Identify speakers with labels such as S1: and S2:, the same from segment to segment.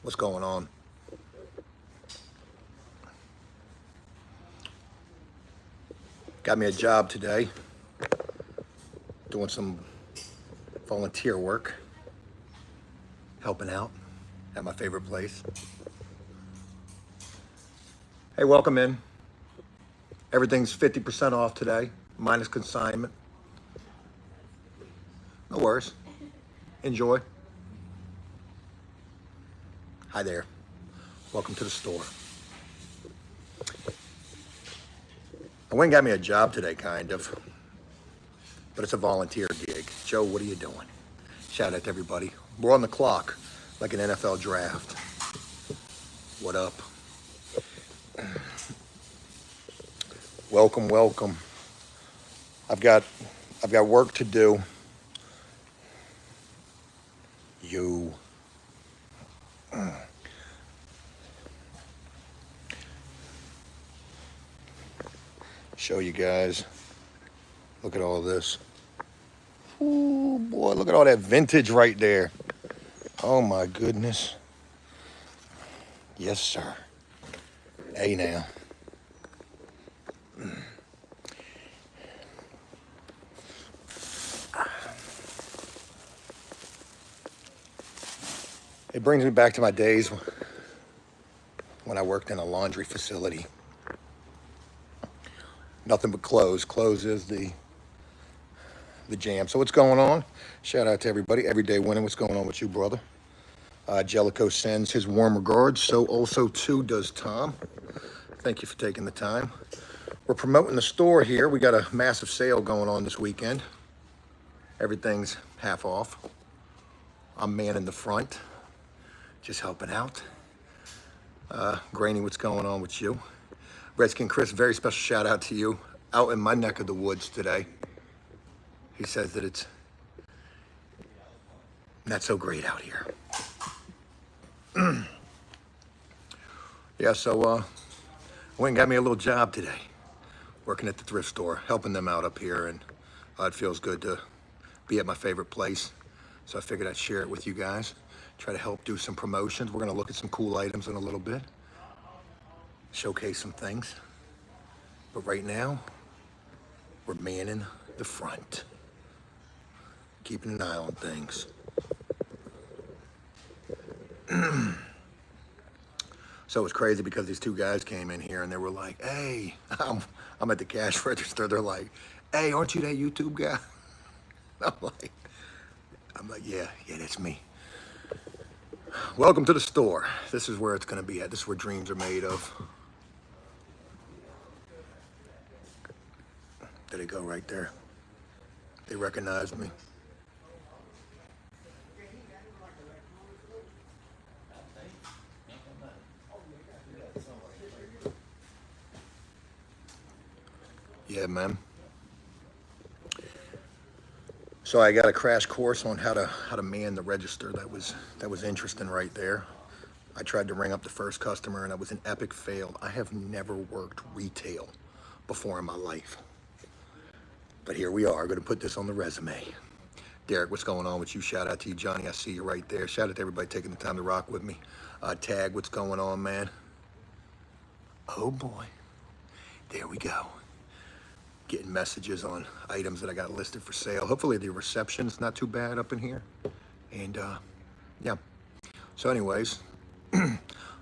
S1: What's going on? Got me a job today, doing some volunteer work, helping out at my favorite place. Hey, welcome in. Everything's 50% off today, minus consignment. No worries. Enjoy. Hi there. Welcome to the store. I went and got me a job today, kind of, but it's a volunteer gig. Joe, what are you doing? Shout out to everybody. We're on the clock, like an NFL draft. What up? Welcome, welcome. I've got work to do. You. Show you guys. Look at all this. Ooh, boy, look at all that vintage right there. Oh my goodness. Yes, sir. Hey now. It brings me back to my days when I worked in a laundry facility. Nothing but clothes. Clothes is the jam. So what's going on? Shout out to everybody. Everyday winning. What's going on with you, brother? Jellicoe sends his warm regards. So also too does Tom. Thank you for taking the time. We're promoting the store here. We got a massive sale going on this weekend. Everything's half off. I'm manning the front, just helping out. Granny, what's going on with you? Redskin Chris, very special shout out to you. Out in my neck of the woods today. He says that it's not so great out here. Yeah, so I went and got me a little job today, working at the thrift store, helping them out up here, and it feels good to be at my favorite place. So I figured I'd share it with you guys, try to help do some promotions. We're gonna look at some cool items in a little bit, showcase some things. But right now, we're manning the front, keeping an eye on things. So it was crazy because these two guys came in here and they were like, hey, I'm at the cash register. They're like, hey, aren't you that YouTube guy? I'm like, yeah, that's me. Welcome to the store. This is where it's gonna be at. This is where dreams are made of. There they go right there. They recognized me. Yeah, man. So I got a crash course on how to man the register. That was interesting right there. I tried to ring up the first customer and it was an epic fail. I have never worked retail before in my life. But here we are, gonna put this on the resume. Derek, what's going on with you? Shout out to you, Johnny. I see you right there. Shout out to everybody taking the time to rock with me. Tag, what's going on, man? Oh boy, there we go. Getting messages on items that I got listed for sale. Hopefully the reception's not too bad up in here. And yeah, so anyways,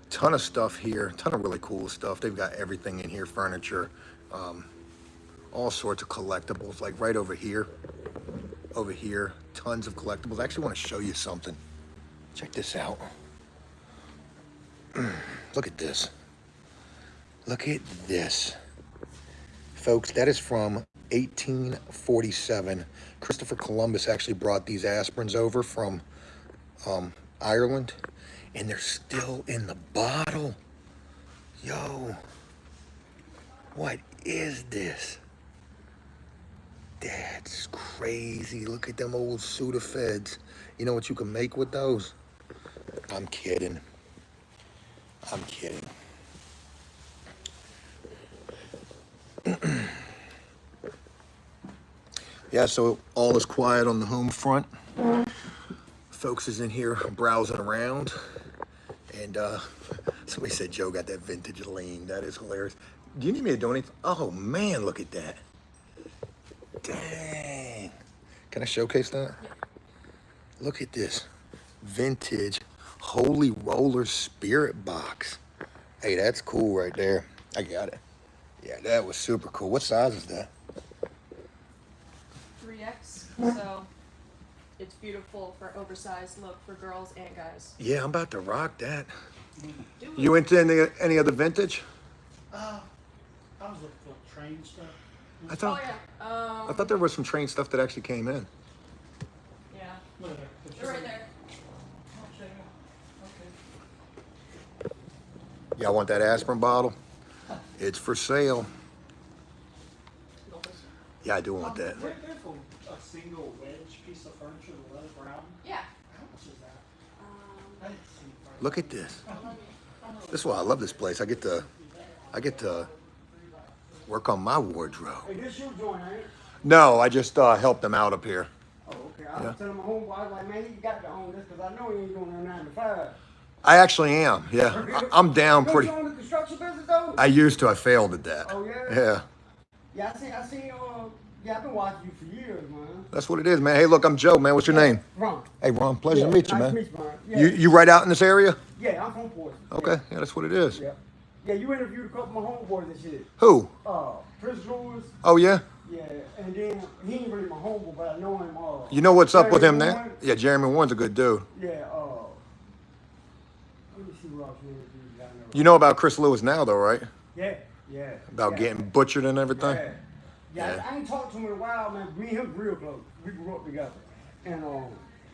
S1: ton of stuff here, ton of really cool stuff. They've got everything in here, furniture, all sorts of collectibles, like right over here, tons of collectibles. I actually want to show you something. Check this out. Look at this. Look at this. Folks, that is from 1847. Christopher Columbus actually brought these aspirins over from Ireland, and they're still in the bottle. Yo, what is this? That's crazy. Look at them old Sudafeds. You know what you can make with those? I'm kidding. I'm kidding. Yeah, so all is quiet on the home front. Folks is in here browsing around, And somebody said Joe got that vintage lean. That is hilarious. Do you need me to donate? Oh man, look at that. Dang. Can I showcase that? Look at this. Vintage Holy Roller Spirit Box. Hey, that's cool right there. I got it. Yeah, that was super cool. What size is that?
S2: 3X. So it's beautiful for oversized look for girls and guys.
S1: Yeah, I'm about to rock that. You into any other vintage?
S3: I was looking for train stuff.
S1: I thought,
S2: Oh yeah.
S1: I thought there was some train stuff that actually came in.
S2: Yeah.
S3: Look at that.
S2: They're right there.
S1: Y'all want that aspirin bottle? It's for sale. Yeah, I do want that.
S3: Right there for a single wedge piece of furniture, the leather brown.
S2: Yeah.
S3: How much is that? I didn't see the price.
S1: Look at this. This is why I love this place. I get to work on my wardrobe.
S4: Hey, this your joint, ain't it?
S1: No, I just helped them out up here.
S4: Oh, okay. I was telling my homeboy, I was like, man, you got to own this because I know you ain't doing no 9 to 5.
S1: I actually am. Yeah, I'm down
S4: Don't
S1: pretty.
S4: you own the construction business though?
S1: I used to. I failed at that.
S4: Oh, yeah?
S1: Yeah.
S4: Yeah, I seen, yeah, I've been watching you for years, man.
S1: That's what it is, man. Hey, look, I'm Joe, man. What's your name?
S4: Ron.
S1: Hey, Ron. Pleasure to meet you,
S4: nice
S1: man.
S4: To meet you, man. Yeah.
S1: You right out in this area?
S4: Yeah, I'm from Portsmouth.
S1: Okay. Yeah, that's what it is.
S4: Yeah. Yeah, you interviewed a couple of my homeboys and shit.
S1: Who?
S4: Chris Lewis.
S1: Oh yeah.
S4: Yeah, and then he ain't really my homeboy, but I know him.
S1: You know what's up with him
S4: Jeremy
S1: now?
S4: Warren.
S1: Yeah, Jeremy Warren's a good dude.
S4: Yeah, let me see who else you interviewed down there.
S1: You know about Chris Lewis now, though, right?
S4: Yeah, yeah.
S1: About
S4: yeah.
S1: getting butchered and everything.
S4: Yeah. Yeah,
S1: Yeah.
S4: I ain't talked to him in a while, man. Me and him real close. We grew up together. And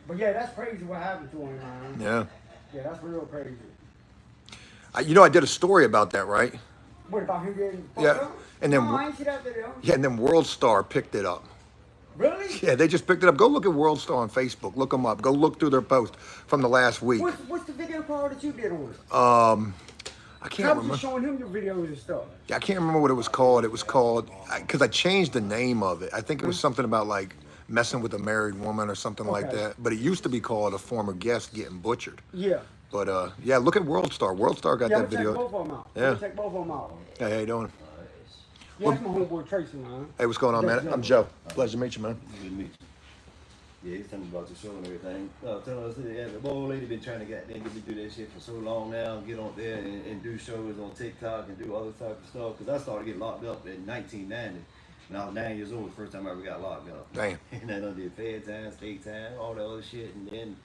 S4: but yeah, that's crazy what happened to him, man.
S1: Yeah.
S4: Yeah, that's real crazy.
S1: You know, I did a story about that, right?
S4: What about him getting fucked
S1: Yeah,
S4: up?
S1: and then-
S4: No, I ain't see that video.
S1: Yeah, and then World Star picked it up.
S4: Really?
S1: Yeah, they just picked it up. Go look at World Star on Facebook. Look them up. Go look through their post from the last week.
S4: What's the video called that you did on it?
S1: I
S4: I
S1: can't
S4: was
S1: remember.
S4: just showing him your videos and stuff.
S1: I can't remember what it was called. It was called because I changed the name of it. I think it was something about like messing with a married woman or something like
S4: Okay.
S1: that. But it used to be called a former guest getting butchered.
S4: Yeah.
S1: But yeah, look at World Star. World Star got
S4: Yeah,
S1: that
S4: I'm check
S1: video.
S4: both of them out.
S1: Yeah.
S4: Check both of them out.
S1: Hey, how you doing?
S4: Yeah, that's my homeboy Tracy, man.
S1: Hey, what's going on, man? I'm Joe. Pleasure to meet you, man.
S5: Good to meet you. Yeah, he's telling me about the show and everything. Telling us that the old lady been trying to get me do that shit for so long now, get on there and do shows on TikTok and do other type of stuff. Because I started getting locked up in 1990. When I was 9 years old, the first time I ever got locked up.
S1: Damn.
S5: And then I did fed time, state time, all that other shit. And then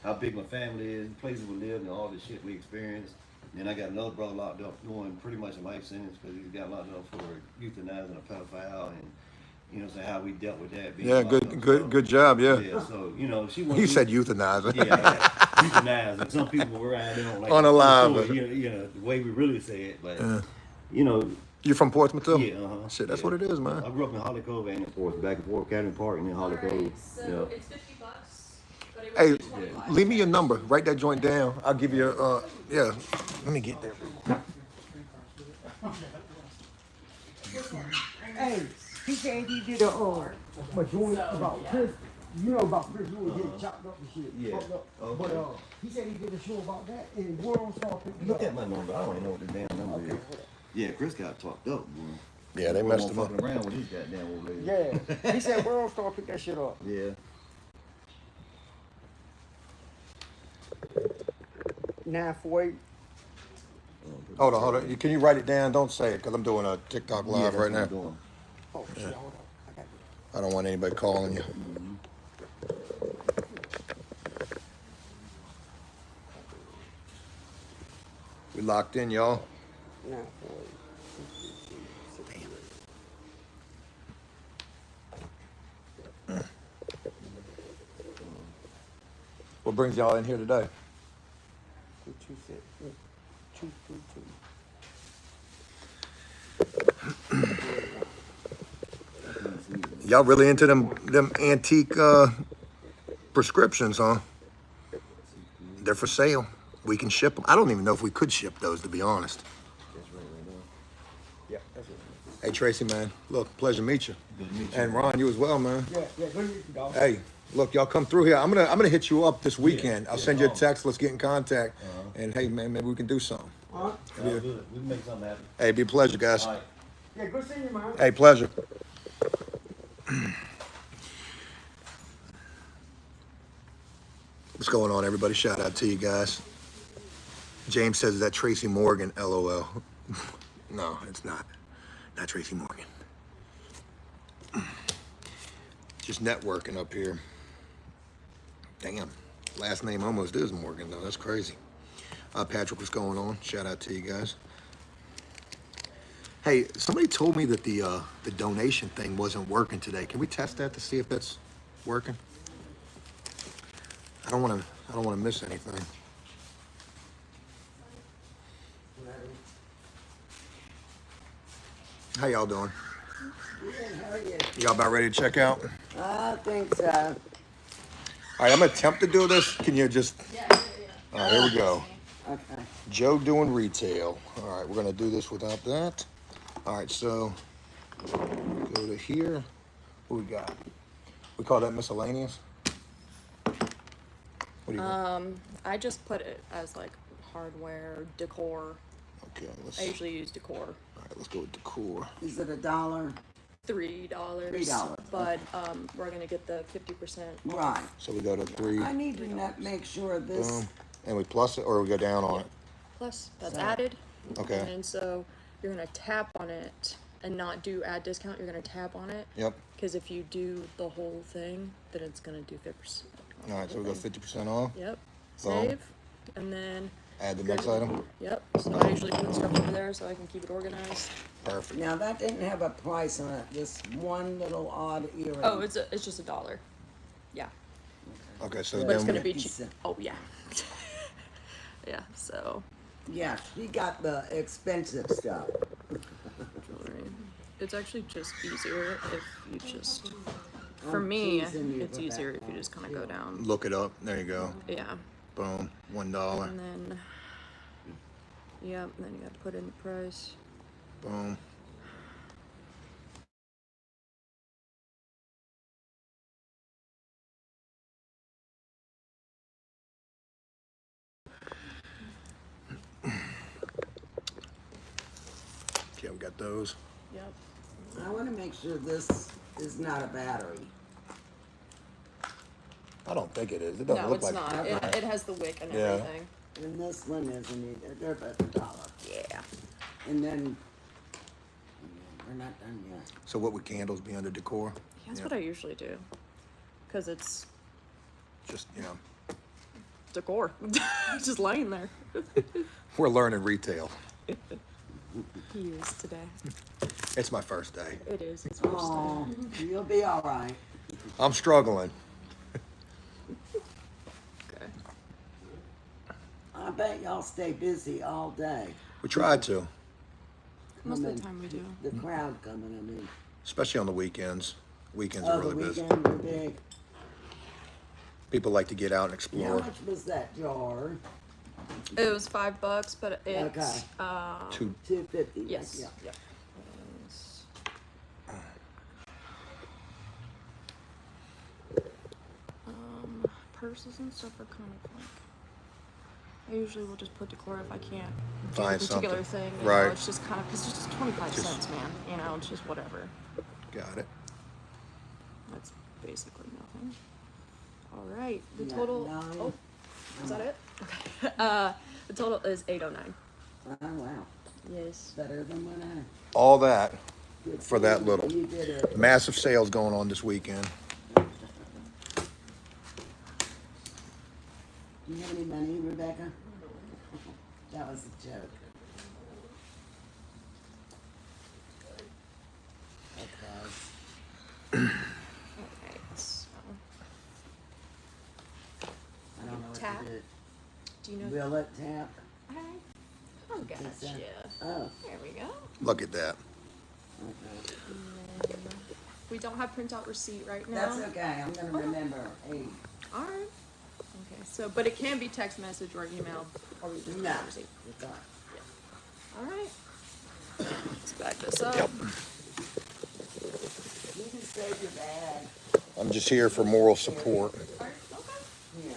S5: how big my family is, places we lived, and all the shit we experienced. And then I got another brother locked up doing pretty much a life sentence because he got locked up for euthanizing a pedophile and you know, how we dealt with that. Being
S1: Yeah,
S5: locked up.
S1: good job. Yeah.
S5: Yeah, so you know, she
S1: You said euthanizer.
S5: yeah, euthanized. And some people were around, they don't like
S1: Unalive.
S5: you know, the way we really say it, but you know,
S1: You from Portsmouth too?
S5: yeah,
S1: Shit, that's
S5: yeah.
S1: what it is, man.
S5: I grew up in Holly Cove and in Portsmouth, back and forth, Academy Park and then Holly Cove.
S2: Alright, so
S5: Yeah.
S2: it's $50, but it
S1: Hey,
S2: would be 25.
S1: leave me your number. Write that joint down. I'll give you. Yeah. Let me get there.
S4: Hey, he said he did a joint about Chris. You know about Chris Lewis getting chopped up and shit.
S5: Yeah.
S4: fucked up.
S5: Okay.
S4: But he said he did a show about that and World Star picked it
S5: Look
S4: up.
S5: at my number. I don't even know what the damn number is. Yeah, Chris got talked up, boy.
S1: Yeah, they
S5: Boy
S1: messed
S5: won't
S1: him up.
S5: fucking around with his goddamn old lady.
S4: Yeah, he said World Star picked that shit up.
S5: Yeah.
S4: 948.
S1: Hold on. Can you write it down? Don't say it, because I'm doing a TikTok
S5: Yeah,
S1: live
S5: that's
S1: right
S5: what I'm
S1: now.
S5: doing.
S4: Oh shit, hold on. I got it.
S1: I don't want anybody calling you. We locked in, y'all.
S4: 948.
S1: What brings y'all in here today?
S4: 222.
S1: Y'all really into them antique prescriptions, huh? They're for sale. We can ship them. I don't even know if we could ship those, to be honest.
S4: Yeah, that's it.
S1: Hey, Tracy, man. Look, pleasure to meet you.
S5: Good to meet you.
S1: And Ron, you as well, man.
S4: Yeah, good to meet you, dog.
S1: Hey, Look, y'all come through here. I'm gonna hit you up this weekend. I'll send you a
S5: Oh.
S1: text. Let's get in contact.
S5: Uh-huh.
S1: And hey, man, maybe we can do something.
S4: Huh?
S5: Sounds good. We can make something happen.
S1: Hey, be a pleasure, guys.
S5: All right.
S4: Yeah, good seeing you, man.
S1: Hey, pleasure. What's going on, everybody? Shout out to you guys. James says, is that Tracy Morgan? LOL. No, it's not. Not Tracy Morgan. Just networking up here. Damn. Last name almost is Morgan, though. That's crazy. Patrick, what's going on? Shout out to you guys. Hey, somebody told me that the donation thing wasn't working today. Can we test that to see if that's working? I don't want to miss anything. How y'all doing?
S6: How are you?
S1: Y'all about ready to check out?
S6: I think so.
S1: All right, I'm gonna attempt to do this. Can you just?
S2: Yeah.
S1: All right, here we go.
S6: Okay.
S1: Joe doing retail. All right, we're gonna do this without that. All right, so go to here. What we got? We call that miscellaneous. What do you got?
S2: I just put it as like hardware, decor.
S1: Okay, let's.
S2: I usually use decor.
S1: All right, let's go with decor.
S6: Is it $1?
S2: $3.
S6: $3,
S2: But we're gonna get the 50%.
S6: Right.
S1: So we go to 3.
S6: I need to make sure this.
S1: Boom. And we plus it, or we go down on it.
S2: Plus, that's
S6: So-
S2: added.
S1: Okay.
S2: And so you're gonna tap on it and not do add discount. You're gonna tap on it.
S1: Yep.
S2: Because if you do the whole thing, then it's gonna do 50%.
S1: All right, so we go 50% off.
S2: Yep.
S1: Boom.
S2: Save. And then.
S1: Add the next item.
S2: Yep. So I usually put stuff over there so I can keep it organized.
S1: Perfect.
S6: Now that didn't have a price on it. This one little odd earring.
S2: Oh, it's just $1. Yeah.
S1: Okay, so
S2: But it's
S1: then
S2: gonna
S1: we,
S2: be cheap.
S6: Decent.
S2: Oh yeah. Yeah. So.
S6: Yeah, she got the expensive stuff.
S2: Jewelry. It's actually just easier if you just. For me,
S6: teasing you
S2: it's
S6: with
S2: easier
S6: that.
S2: if you just kind of go down.
S1: look it up. There you go.
S2: Yeah.
S1: Boom. $1.
S2: And then. Yep. Then you got to put in the price.
S1: Boom. Okay, we got those.
S2: Yep.
S6: I want to make sure this is not a battery.
S1: I don't think it is. It doesn't
S2: No,
S1: look
S2: it's
S1: like
S2: not. It has the wick and
S1: Yeah.
S2: everything.
S6: And this one isn't either. They're about $1.
S2: Yeah.
S6: And then we're not done yet.
S1: So what would candles be under decor?
S2: That's
S1: Yeah.
S2: what I usually do. Because it's
S1: Just,
S2: decor. Just laying there.
S1: we're learning retail.
S2: He is today.
S1: It's my first day.
S2: It is. It's first day.
S6: Oh, you'll be all right.
S1: I'm struggling.
S2: Okay.
S6: I bet y'all stay busy all day.
S1: We tried to,
S2: Most of
S6: Coming-
S2: the time we do.
S6: The crowd coming, I mean.
S1: especially on the weekends. Weekends
S6: Oh,
S1: are
S6: the
S1: really busy.
S6: weekend were big.
S1: People like to get out and
S6: How
S1: explore.
S6: much was that jar?
S2: It was $5, but it's
S6: Okay.
S1: Two.
S6: $2.50.
S2: Yes.
S6: Yeah.
S2: Yep. Purses and stuff are kind of like. I usually will just put decor if I can't do
S1: Find
S2: a particular
S1: something.
S2: thing. You
S1: Right.
S2: know, it's just kind of because it's just 25 cents, man. You know, it's just whatever.
S1: Got it.
S2: That's basically nothing. All right, the
S6: Yeah,
S2: total.
S6: nine.
S2: Oh, is that it? Okay. The total is 809.
S6: Oh, wow.
S2: Yes.
S6: Better than what I.
S1: All that
S6: Good
S1: for that
S6: you.
S1: little.
S6: You did it.
S1: Massive sales going on this weekend.
S6: Do you have any money, Rebecca? That was a joke. Okay.
S2: Okay. So,
S6: I don't know what
S2: Tap.
S6: to do.
S2: do you know?
S6: Will it tap?
S2: Oh, gotcha.
S6: Oh,
S2: There we go.
S1: Look at that.
S6: okay.
S2: And then we don't have printout receipt right now.
S6: That's okay. I'm gonna remember. Hey,
S2: All right. Okay. So, but it can be text message or email, or we just
S6: no.
S2: have a receipt.
S6: It's all right.
S2: All right. Let's back this up.
S1: Yep.
S6: You can save your bag.
S1: I I'm just here for moral support.
S6: Yeah.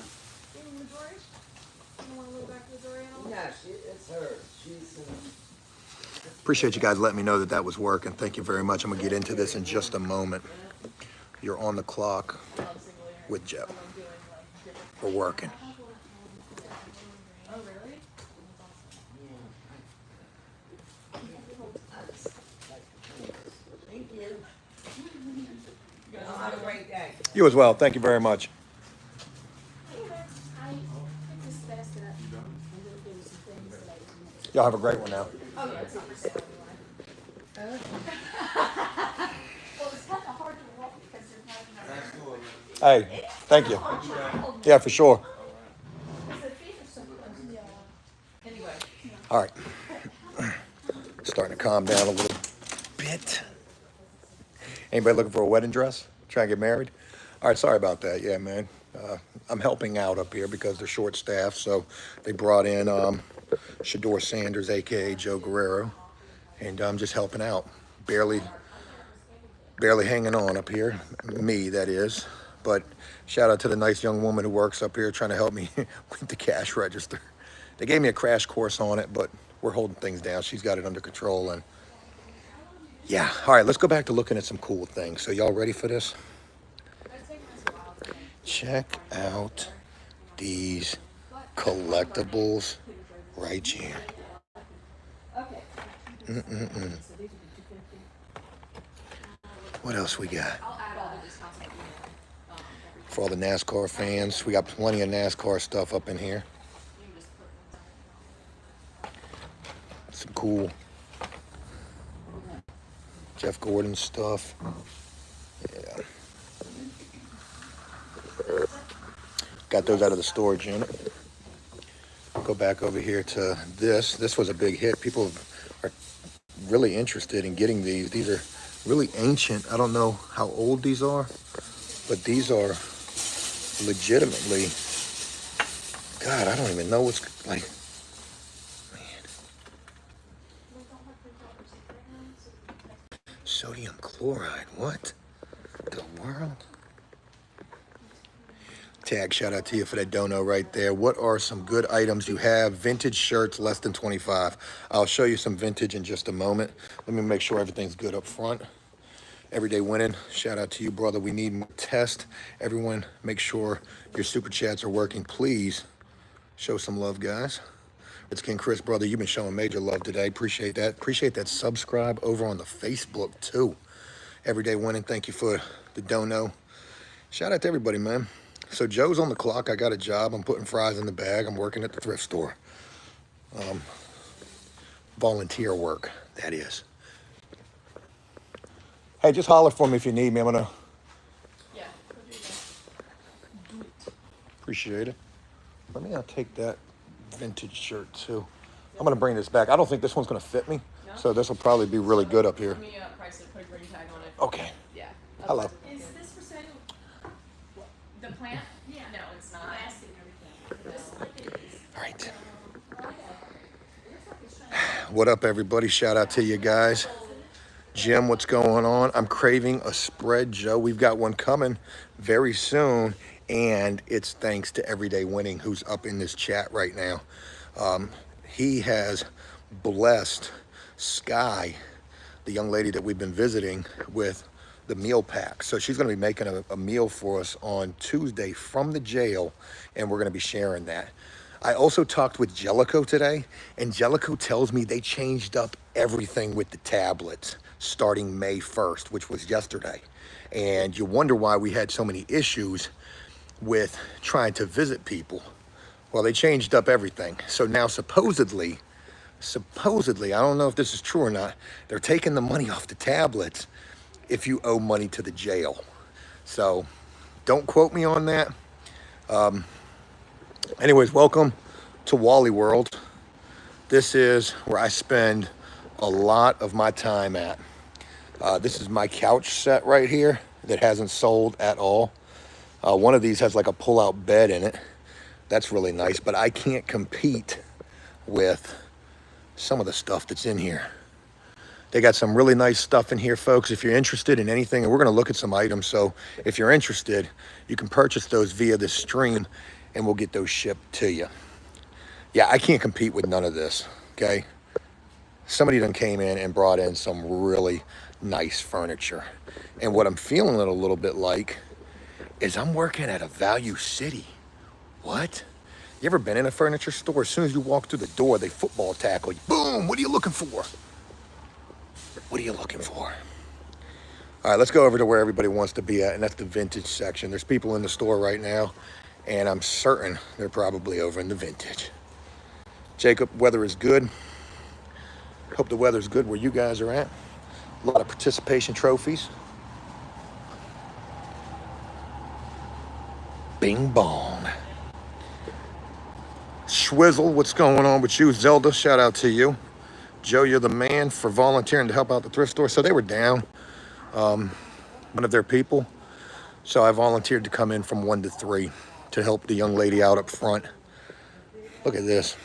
S6: No, it's hers. She's
S1: Appreciate you guys letting me know that that was working. Thank you very much. I'm gonna get into this in just a moment. You're on the clock with Joe. We're working.
S6: Thank you. Have a great day.
S1: You as well. Thank you very much. Y'all have a great one now. Hey, thank you. Yeah, for sure. All right. Starting to calm down a little bit. Anybody looking for a wedding dress? Trying to get married? All right, sorry about that. Yeah, man. I'm helping out up here because they're short staffed, so they brought in Shador Sanders, aka Joe Guerrero, and I'm just helping out. Barely hanging on up here. Me, that is. But shout out to the nice young woman who works up here trying to help me with the cash register. They gave me a crash course on it, but we're holding things down. She's got it under control, and yeah. All right, let's go back to looking at some cool things. So y'all ready for this? Check out these collectibles right here. What else we got? For all the NASCAR fans, we got plenty of NASCAR stuff up in here. Some cool Jeff Gordon stuff. Yeah. Got those out of the storage unit. Go back over here to this. This was a big hit. People are really interested in getting these. These are really ancient. I don't know how old these are, but these are legitimately, God, I don't even know what's like, man. Sodium chloride, what the world? Tag, shout out to you for that dono right there. What are some good items you have? Vintage shirts, less than 25. I'll show you some vintage in just a moment. Let me make sure everything's good up front. Everyday winning, shout out to you, brother. We need more tests. Everyone, make sure your super chats are working. Please show some love, guys. It's King Chris, brother. You've been showing major love today. Appreciate that. Appreciate that subscribe over on the Facebook, too. Everyday winning, thank you for the dono. Shout out to everybody, man. So Joe's on the clock. I got a job. I'm putting fries in the bag. I'm working at the thrift store. Volunteer work, that is. Hey, just holler for me if you need me. I'm gonna.
S2: Yeah.
S1: Appreciate it. Let me take that vintage shirt too. I'm gonna bring this back. I don't think this one's gonna fit me, so this will probably be really good up here.
S2: Let me price it, put a ring tag on it.
S1: Okay.
S2: Yeah.
S1: Hello.
S7: Is this for sale?
S2: The plant? Yeah. No, it's not.
S1: All right. What up, everybody? Shout out to you guys. Jim, what's going on? I'm craving a spread, Joe. We've got one coming very soon, and it's thanks to Everyday Winning, who's up in this chat right now. He has blessed Sky, the young lady that we've been visiting, with the meal pack. So she's going to be making a meal for us on Tuesday from the jail, and we're going to be sharing that. I also talked with Jellico today, and Jellico tells me they changed up everything with the tablets starting May 1st, which was yesterday. And you wonder why we had so many issues with trying to visit people. Well, they changed up everything. So now supposedly, I don't know if this is true or not, they're taking the money off the tablets if you owe money to the jail. So don't quote me on that. Anyways, welcome to Wally World. This is where I spend a lot of my time at. This is my couch set right here that hasn't sold at all. One of these has like a pull-out bed in it. That's really nice, but I can't compete with some of the stuff that's in here. They got some really nice stuff in here, folks. If you're interested in anything, and we're going to look at some items. So if you're interested, you can purchase those via this stream and we'll get those shipped to you. Yeah, I can't compete with none of this, okay? Somebody done came in and brought in some really nice furniture. And what I'm feeling it a little bit like is I'm working at a value city. What? You ever been in a furniture store? As soon as you walk through the door, they football tackle you. Boom! What are you looking for? What are you looking for? All right, let's go over to where everybody wants to be at, and that's the vintage section. There's people in the store right now, and I'm certain they're probably over in the vintage. Jacob, weather is good. Hope the weather's good where you guys are at. A lot of participation trophies. Bing bong. Schwizzle, what's going on with you? Zelda, shout out to you. Joe, you're the man for volunteering to help out the thrift store. So they were down, one of their people. So I volunteered to come in from 1 to 3 to help the young lady out up front. Look at this.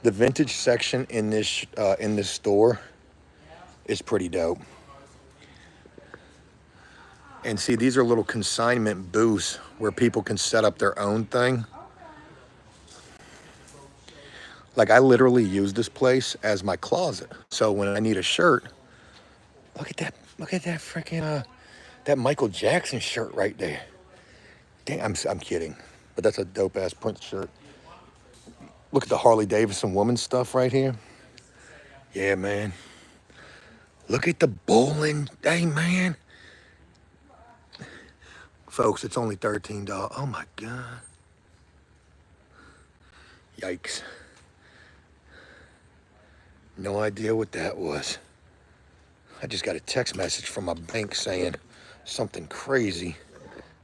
S1: The vintage section in this store is pretty dope. And see, these are little consignment booths where people can set up their own thing. Like, I literally use this place as my closet. So when I need a shirt, look at that freaking that Michael Jackson shirt right there. Dang, I'm kidding, but that's a dope ass print shirt. Look at the Harley Davidson woman stuff right here. Yeah, man. Look at the bowling. Hey, man. Folks, it's only $13. Oh my God. Yikes. No idea what that was. I just got a text message from my bank saying something crazy.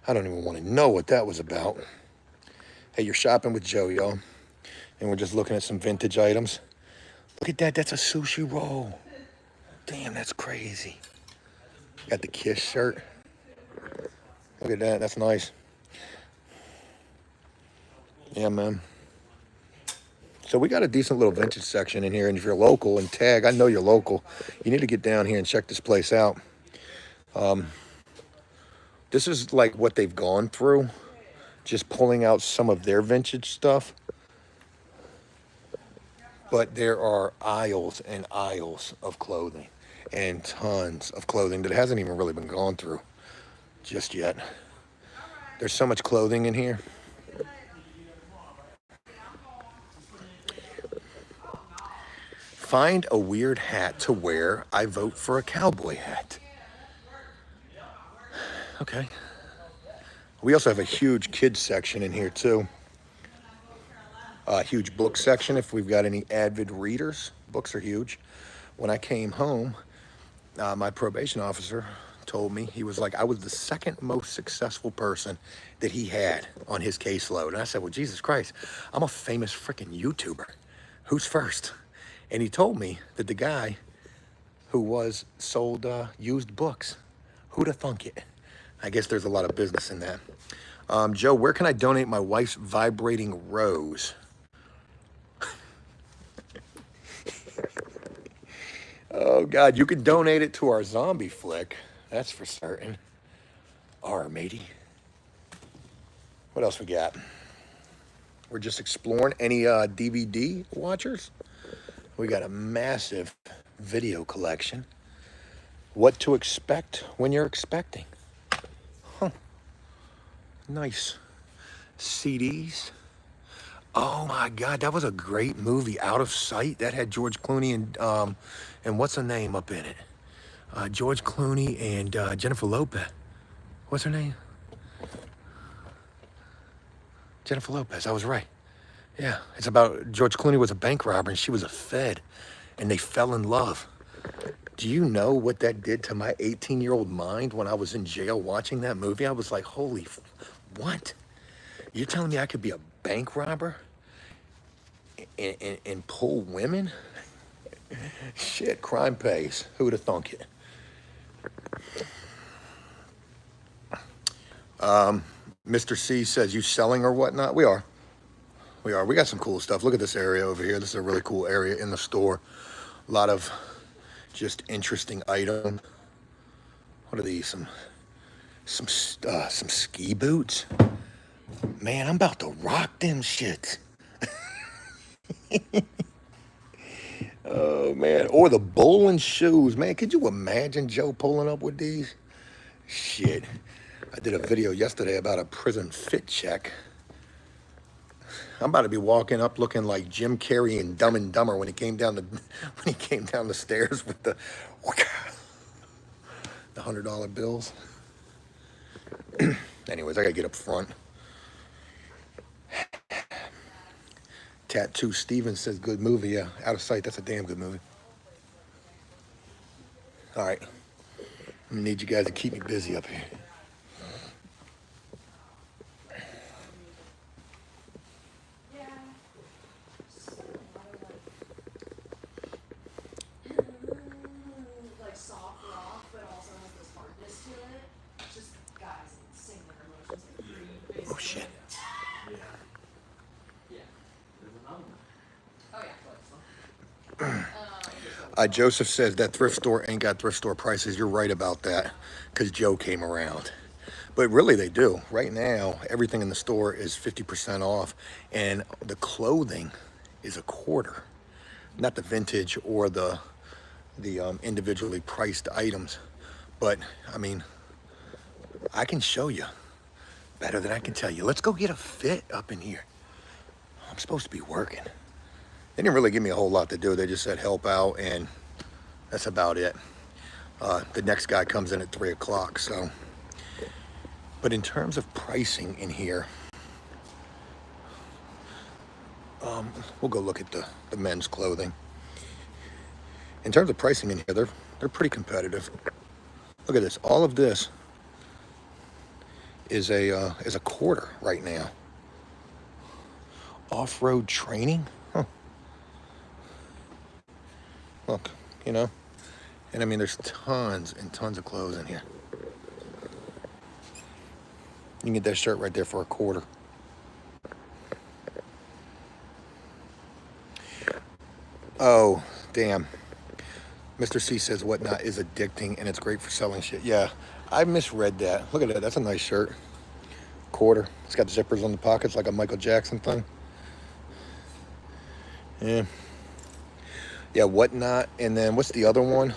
S1: I don't even want to know what that was about. Hey, you're shopping with Joe, y'all. And we're just looking at some vintage items. Look at that, that's a sushi roll. Damn, that's crazy. Got the Kiss shirt. Look at that, that's nice. Yeah, man. So we got a decent little vintage section in here, and if you're local, and tag, I know you're local, you need to get down here and check this place out. This is like what they've gone through, just pulling out some of their vintage stuff. But there are aisles and aisles of clothing and tons of clothing that hasn't even really been gone through just yet. There's so much clothing in here. Find a weird hat to wear. I vote for a cowboy hat. Okay. We also have a huge kids section in here too. A huge book section if we've got any avid readers. Books are huge. When I came home, my probation officer told me, he was like, I was the second most successful person that he had on his caseload. And I said, well, Jesus Christ, I'm a famous freaking YouTuber. Who's first? And he told me that the guy who sold used books. Who'da thunk it? I guess there's a lot of business in that. Joe, where can I donate my wife's vibrating rose? Oh, God, you can donate it to our zombie flick. That's for certain. All right, matey. What else we got? We're just exploring any DVD watchers. We got a massive video collection. What to expect when you're expecting. Huh. Nice. CDs. Oh my God, that was a great movie, Out of Sight. That had George Clooney and what's her name up in it? George Clooney and Jennifer Lopez. What's her name? Jennifer Lopez, I was right. Yeah, it's about George Clooney was a bank robber and she was a Fed, and they fell in love. Do you know what that did to my 18-year-old mind when I was in jail watching that movie? I was like, holy, what? You're telling me I could be a bank robber and pull women? Shit, crime pays. Who would have thunk it? Mr. C says, you selling or whatnot? We are. We got some cool stuff. Look at this area over here. This is a really cool area in the store. A lot of just interesting item. What are these? Some ski boots. Man, I'm about to rock them shits. Oh man, or the bowling shoes. Man, could you imagine Joe pulling up with these? Shit. I did a video yesterday about a prison fit check. I'm about to be walking up looking like Jim Carrey in Dumb and Dumber when he came down the stairs with the $100 bills. Anyways, I gotta get up front. Tattoo Steven says good movie. Yeah, Out of Sight. That's a damn good movie. All right, I'm gonna need you guys to keep me busy up here.
S2: Like soft rock, but also has this hardness to it. Just guys sing their emotions like free, basically.
S1: Oh shit. Joseph says that thrift store ain't got thrift store prices. You're right about that, because Joe came around. But really, they do. Right now, everything in the store is 50% off, and the clothing is a quarter. Not the vintage or the individually priced items, but I mean, I can show you better than I can tell you. Let's go get a fit up in here. I'm supposed to be working. They didn't really give me a whole lot to do. They just said help out, and that's about it. The next guy comes in at 3 o'clock, so. But in terms of pricing in here, we'll go look at the men's clothing. In terms of pricing in here, they're pretty competitive. Look at this. All of this is a quarter right now. Off-road training? Huh. Look, you know, and I mean, there's tons and tons of clothes in here. You can get that shirt right there for a quarter. Oh, damn. Mr. C says whatnot is addicting and it's great for selling shit. Yeah, I misread that. Look at that. That's a nice shirt. Quarter. It's got zippers on the pockets like a Michael Jackson thing. Yeah. Yeah, whatnot. And then what's the other one?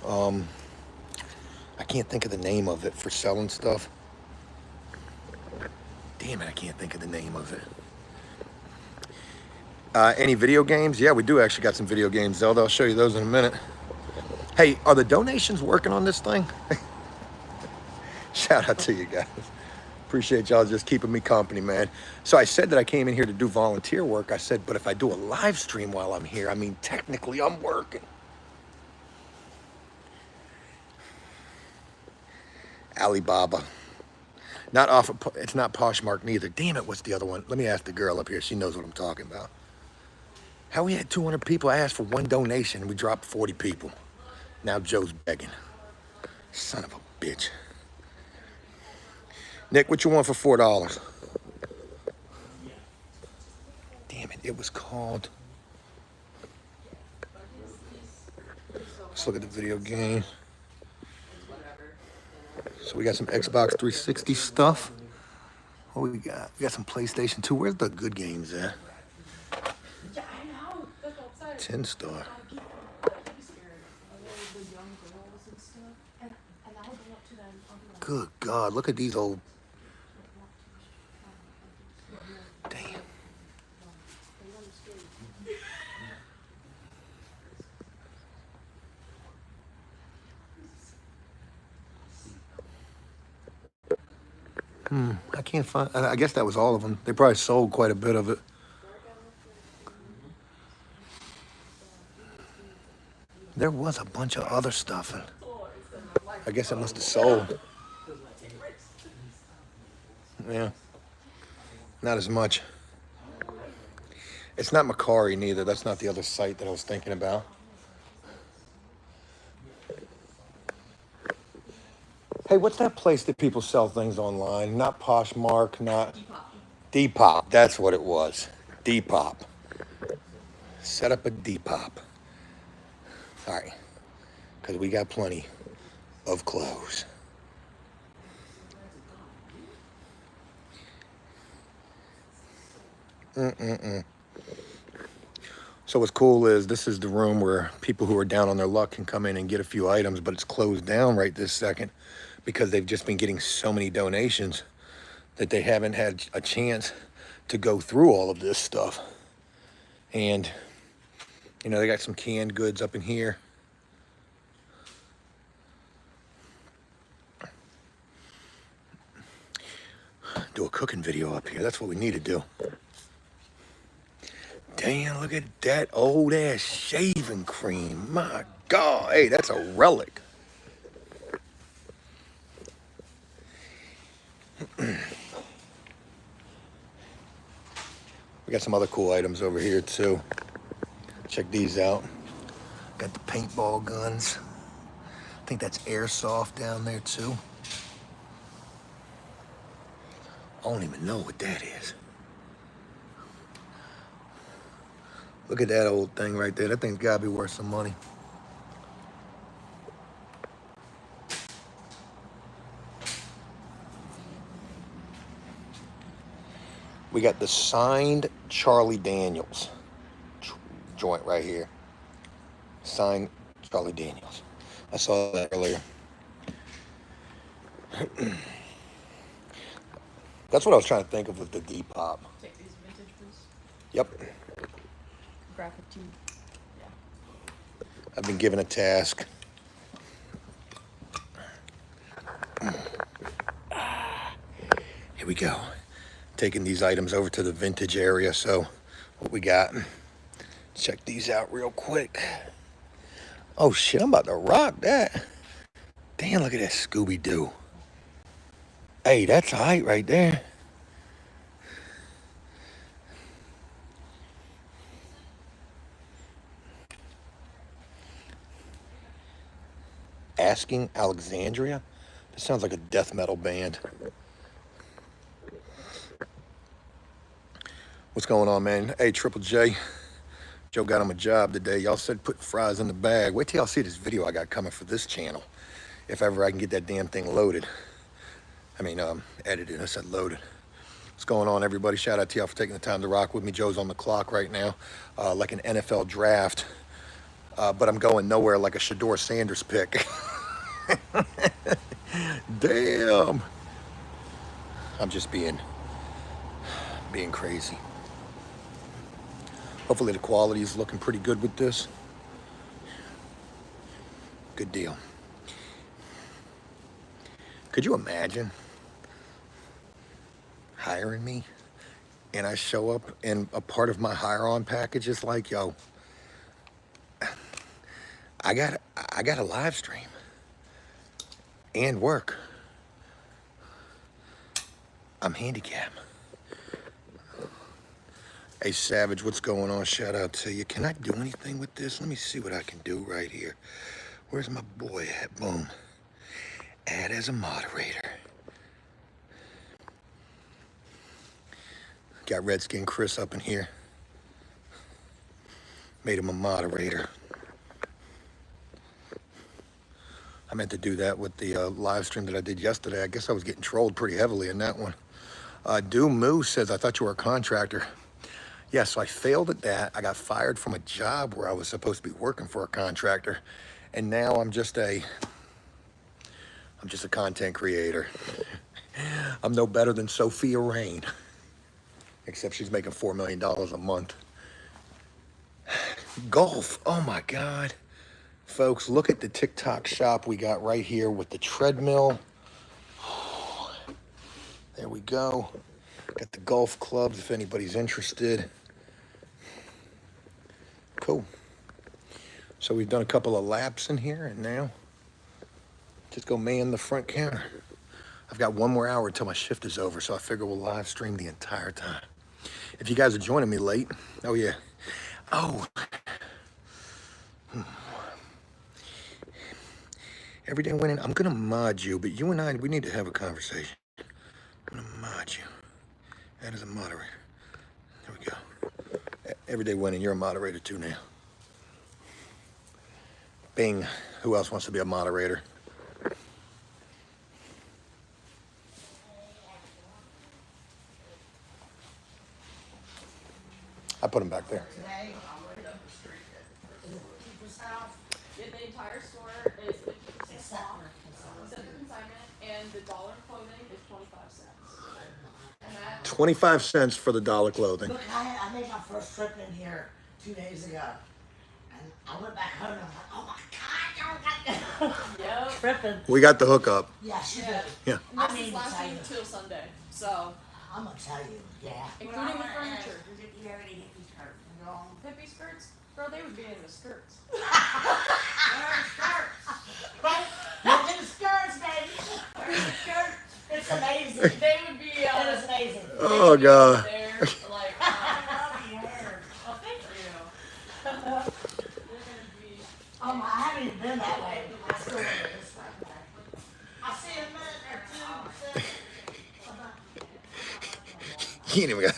S1: I can't think of the name of it for selling stuff. Damn it, I can't think of the name of it. Any video games? Yeah, we do actually got some video games, Zelda. I'll show you those in a minute. Hey, are the donations working on this thing? Shout out to you guys. Appreciate y'all just keeping me company, man. So I said that I came in here to do volunteer work. I said, but if I do a live stream while I'm here, I mean, technically I'm working. Alibaba. Not off. It's not Poshmark neither. Damn it, what's the other one? Let me ask the girl up here. She knows what I'm talking about. How we had 200 people ask for one donation and we dropped 40 people. Now Joe's begging. Son of a bitch. Nick, what you want for $4? Damn it, it was called. Let's look at the video game. So we got some Xbox 360 stuff. What we got? We got some PlayStation 2. Where's the good games at? 10 star. Good God, look at these old. Damn. I can't find. I guess that was all of them. They probably sold quite a bit of it. There was a bunch of other stuff. I guess it must have sold. Yeah. Not as much. It's not Macari neither. That's not the other site that I was thinking about. Hey, what's that place that people sell things online? Not Poshmark, not Depop. That's what it was. Depop. Set up a Depop. All right, because we got plenty of clothes. So what's cool is this is the room where people who are down on their luck can come in and get a few items, but it's closed down right this second because they've just been getting so many donations that they haven't had a chance to go through all of this stuff. And, you know, they got some canned goods up in here. Do a cooking video up here. That's what we need to do. Damn, look at that old ass shaving cream. My God, hey, that's a relic. We got some other cool items over here too. Check these out. Got the paintball guns. I think that's airsoft down there too. I don't even know what that is. Look at that old thing right there. That thing's gotta be worth some money. We got the signed Charlie Daniels joint right here. Signed Charlie Daniels. I saw that earlier. That's what I was trying to think of with the Depop.
S2: Take these vintage, please.
S1: Yep.
S2: Graphic tee. Yeah.
S1: I've been given a task. Here we go. Taking these items over to the vintage area. So what we got? Check these out real quick. Oh shit, I'm about to rock that. Damn, look at that Scooby-Doo. Hey, that's a height right there. Asking Alexandria? That sounds like a death metal band. What's going on, man? Hey, Triple J. Joe got him a job today. Y'all said put fries in the bag. Wait till y'all see this video I got coming for this channel. If ever I can get that damn thing loaded. I mean, edited. I said loaded. What's going on, everybody? Shout out to y'all for taking the time to rock with me. Joe's on the clock right now, like an NFL draft. But I'm going nowhere like a Shador Sanders pick. Damn. I'm just being crazy. Hopefully the quality is looking pretty good with this. Good deal. Could you imagine hiring me and I show up and a part of my hire on package is like, yo, I got a live stream and work. I'm handicapped. Hey, Savage, what's going on? Shout out to you. Can I do anything with this? Let me see what I can do right here. Where's my boy at? Boom. Add as a moderator. Got Redskin Chris up in here. Made him a moderator. I meant to do that with the live stream that I did yesterday. I guess I was getting trolled pretty heavily in that one. Doom Moose says, I thought you were a contractor. Yeah, so I failed at that. I got fired from a job where I was supposed to be working for a contractor. And now I'm just a content creator. I'm no better than Sophia Rain. Except she's making $4 million a month. Golf, oh my God. Folks, look at the TikTok shop we got right here with the treadmill. There we go. Got the golf clubs if anybody's interested. Cool. So we've done a couple of laps in here and now just go man the front counter. I've got 1 more hour till my shift is over, so I figure we'll live stream the entire time. If you guys are joining me late, oh yeah. Oh. Everyday winning, I'm gonna mod you, but you and I, we need to have a conversation. I'm gonna mod you. That is a moderator. There we go. Everyday winning, you're a moderator too now. Bing, who else wants to be a moderator? I put him back there.
S2: Yeah, the entire store is 50% off, except for consignment, and the dollar clothing is 25 cents. And that
S1: 25 cents for the dollar clothing.
S7: Look, I made my first trip in here 2 days ago. And I went back home and I was like, oh my God,
S2: Yep.
S7: tripping.
S1: We got the hookup.
S7: Yeah, she
S2: Yeah.
S7: did.
S1: Yeah.
S2: And
S7: I
S2: this
S7: mean
S2: is
S7: to
S2: last
S7: tell
S2: week
S7: you.
S2: till Sunday, so
S7: I'm gonna tell you, yeah.
S2: including the furniture.
S7: Did you have any hippie skirts?
S2: Hippie skirts, bro, they would be in the skirts.
S7: Look at the skirts, baby. Look at the skirts. It's amazing.
S2: They would be.
S7: It is amazing.
S1: Oh, God.
S2: There, like.
S7: I love your hair.
S2: Oh, thank you. They're gonna be.
S7: I haven't even been that way. I still live this way. I'll see you in a minute or two.
S1: He ain't even got.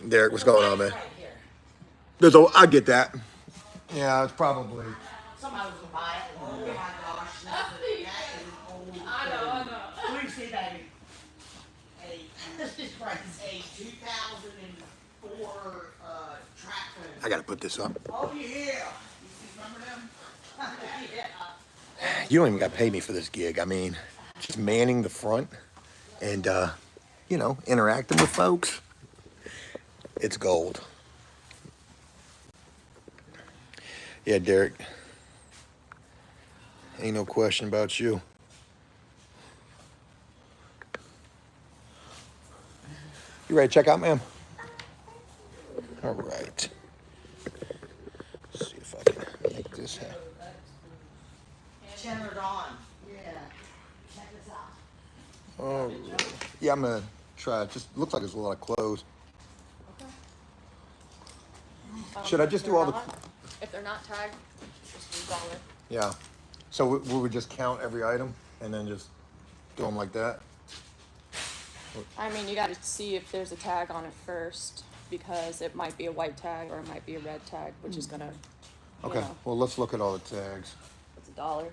S1: Derek, what's going on, man?
S7: Right here.
S1: There's a. I get that. Yeah, it's probably.
S7: Somebody was gonna buy it. Oh my gosh.
S2: I know.
S7: What do you see, baby? This is crazy. 2004 track food.
S1: I gotta put this up.
S7: Oh yeah. Remember them? Yeah.
S1: You don't even got to pay me for this gig. I mean, just manning the front and, you know, interacting with folks. It's gold. Yeah, Derek. Ain't no question about you. You ready to check out, ma'am? All right. Let's see if I can make this happen.
S7: Chandler's on. Yeah. Check this out.
S1: Oh, yeah, I'm gonna try it. Just looks like there's a lot of clothes. Should I just do all the?
S2: If they're not tagged, just do dollar.
S1: Yeah. So we would just count every item and then just do them like that.
S2: I mean, you gotta see if there's a tag on it first, because it might be a white tag or it might be a red tag, which is gonna, you
S1: Okay.
S2: know,
S1: Well, let's look at all the tags.
S2: it's $1.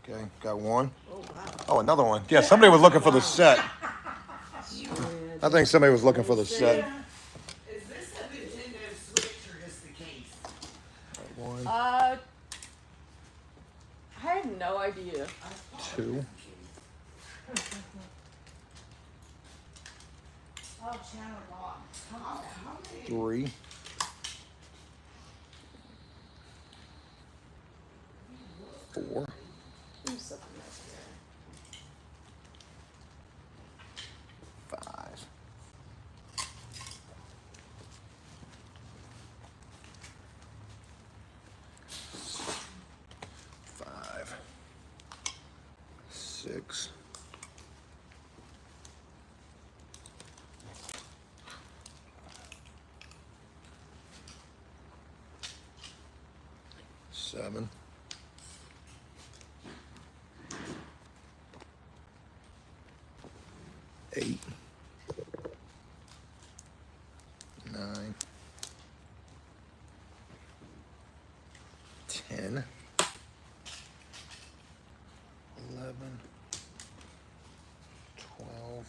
S1: Okay. Got one.
S7: Oh wow.
S1: Oh, another one. Yeah. Somebody was looking for the set. I think somebody was looking for the set.
S7: Is this a Nintendo Switch or just the case?
S1: One,
S2: I have no idea.
S1: two.
S7: Oh, Chandler's on. Come on. How many?
S1: Three. Four.
S2: Ooh, something nice here.
S1: 5. 5. 6. 7. 8. 9. 10. 11. 12.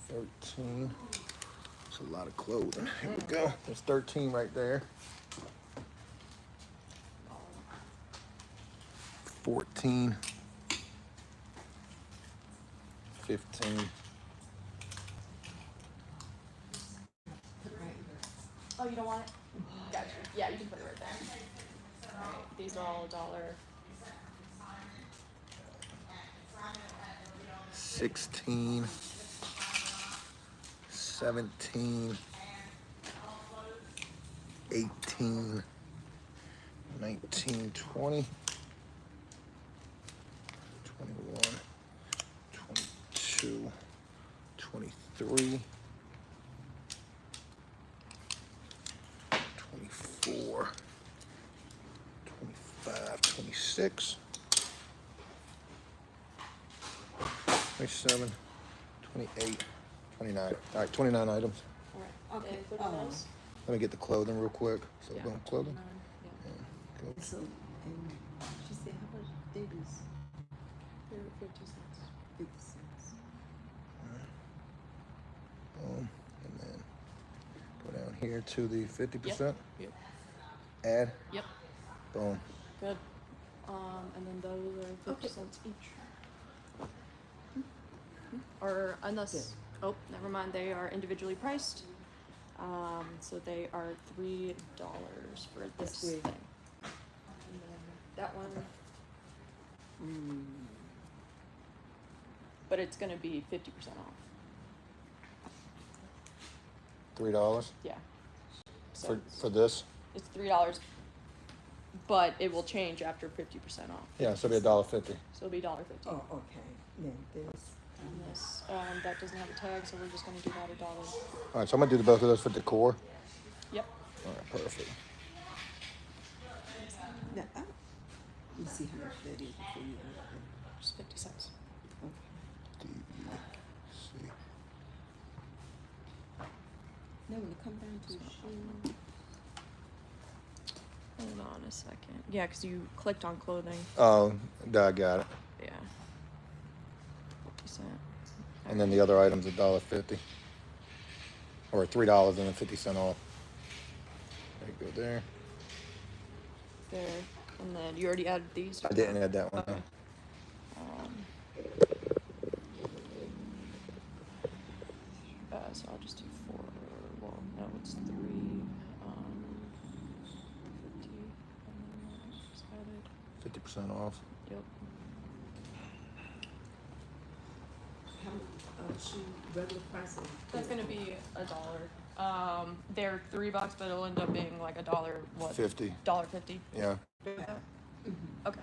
S1: 13. That's a lot of clothing. Here we go. There's 13 right there. 14. 15.
S2: Oh, you don't want it? Gotcha. Yeah, you can put it right there. Alright, these are all $1.
S1: 16, 17, 18, 19, 20, 21, 22, 23, 24, 25, 26, 27, 28, 29. All right, 29 items.
S2: Alright, including those?
S1: Let me get the clothing real quick. So
S2: Yeah.
S1: boom, clothing.
S2: Yeah.
S1: Cool.
S6: So, and she said, how much babies?
S2: They're 50 cents.
S6: 50 cents.
S1: Boom. And then go down here to the 50%.
S2: Yep.
S1: Add.
S2: Yep.
S1: Boom.
S2: Good. And then those are 50 cents each. Or unless, oh, never mind. They are individually priced. So they are $3 for this
S6: three.
S2: thing. And then that one. But it's gonna be 50% off.
S1: $3
S2: Yeah. So
S1: for this.
S2: it's $3, but it will change after 50% off.
S1: Yeah, so it'll be $1.50.
S2: So it'll be $1.50.
S6: Oh, okay. Then this.
S2: And this, that doesn't have a tag, so we're just gonna do that $1.
S1: All right, so I'm gonna do both of those for decor.
S2: Yep.
S1: All right, perfect.
S6: Now, let me see how much that is before you open.
S2: Just 50 cents.
S6: Okay.
S1: DEC.
S6: Now when it come down to the shoe,
S2: Hold on a second. Yeah, because you clicked on clothing.
S1: Oh, I got it.
S2: Yeah. 50 cent.
S1: And then the other item's $1.50. Or $3 and then 50 cents off. There you go there.
S2: There. And then you already added these?
S1: I didn't add that one.
S2: Okay.
S1: No.
S2: So I'll just do 4. Well, no, it's 3. 50. And then just added.
S1: 50% off.
S2: Yep.
S6: how shoe regular price of
S2: That's gonna be $1. They're $3, but it'll end up being like $1. What?
S1: 50.
S2: $1.50.
S1: Yeah.
S2: Okay.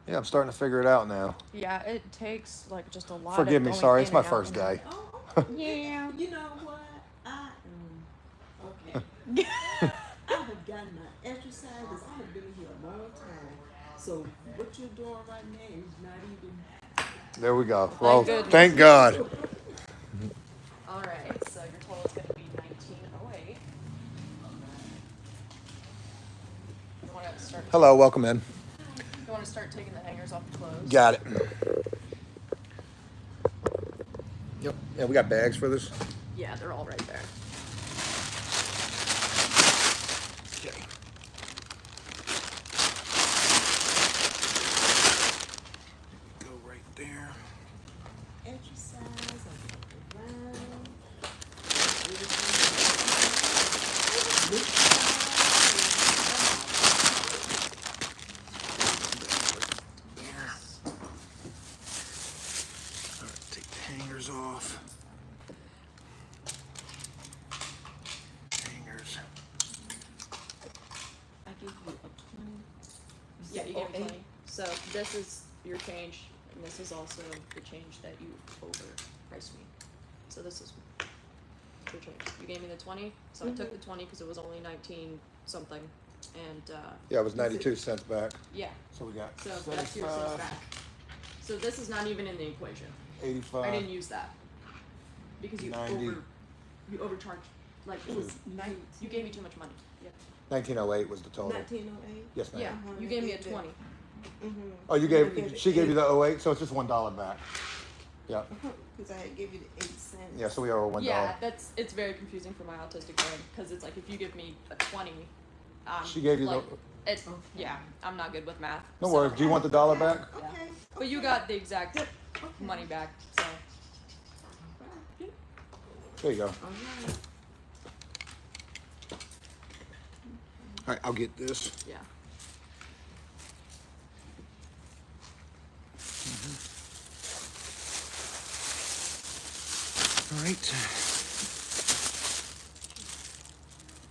S1: Yeah, I'm starting to figure it out now.
S2: Yeah, it takes like just a lot.
S1: Forgive
S2: of
S1: me,
S2: going
S1: sorry,
S2: in
S1: it's my
S2: and out
S1: first
S2: and out.
S1: day.
S6: Oh,
S2: Yeah.
S6: you know what? Okay. I have gotten my exercise because I have been here a long time. So what you're doing right now is not even.
S1: There we go. Well,
S2: goodness.
S1: thank God.
S2: All right, so your total is going to be $19.08. You want to start?
S1: Hello, welcome in.
S2: You want to start taking the hangers off the clothes?
S1: Got it. Yep. Yeah, we got bags for this.
S2: Yeah, they're all right there.
S1: Okay. Go right there.
S6: Exercise, I'm around.
S1: There. All right, take the hangers off. Hangers.
S6: I give you a 20.
S2: Yeah, you gave me
S6: 20.
S2: 20. So this is your change, and this is also the change that you overpriced me. So this is your change. You gave me the 20, so I took the 20 because it was only 19 something, and
S1: Yeah, it was 92 cents back.
S2: yeah.
S1: So we got
S2: So that's your cents
S1: 75,
S2: back. So this is not even in the equation.
S1: 85.
S2: I didn't use that because you
S1: 90.
S2: overcharged. Like
S6: It was 19.
S2: you gave me too much money. Yeah.
S1: 1908 was the total.
S6: 1908.
S1: Yes, ma'am.
S2: Yeah. You gave me a 20.
S1: Oh, you gave, she gave you the 08, so it's just $1 back. Yeah.
S6: Because I had give you the 8 cents.
S1: Yeah, so we owe her $1.
S2: Yeah, it's very confusing for my autistic brain because it's like if you give me a 20,
S1: She gave you
S2: like,
S1: the.
S2: it. Yeah, I'm not good with math.
S1: No
S2: so-
S1: worries. Do you want the dollar back?
S2: Yeah.
S6: Okay.
S2: But you got the exact money back, so
S1: There you go.
S6: All right.
S1: All right, I'll get this.
S2: yeah.
S1: All right.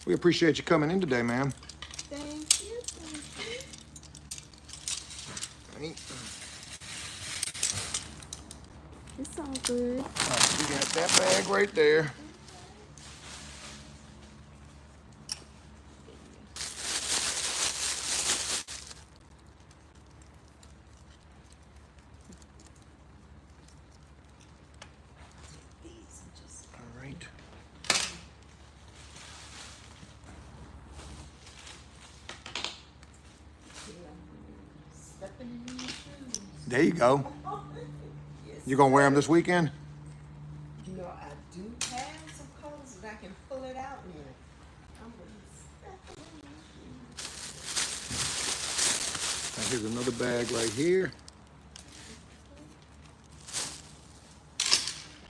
S1: We appreciate you coming in today, ma'am.
S6: Thank you.
S1: Right.
S6: It's all good.
S1: All right, we got that bag right there. There you go.
S6: Yes.
S1: You gonna wear them this weekend?
S6: You know, I do have some clothes that I can pull it out in. I'm
S1: Now here's another bag right here.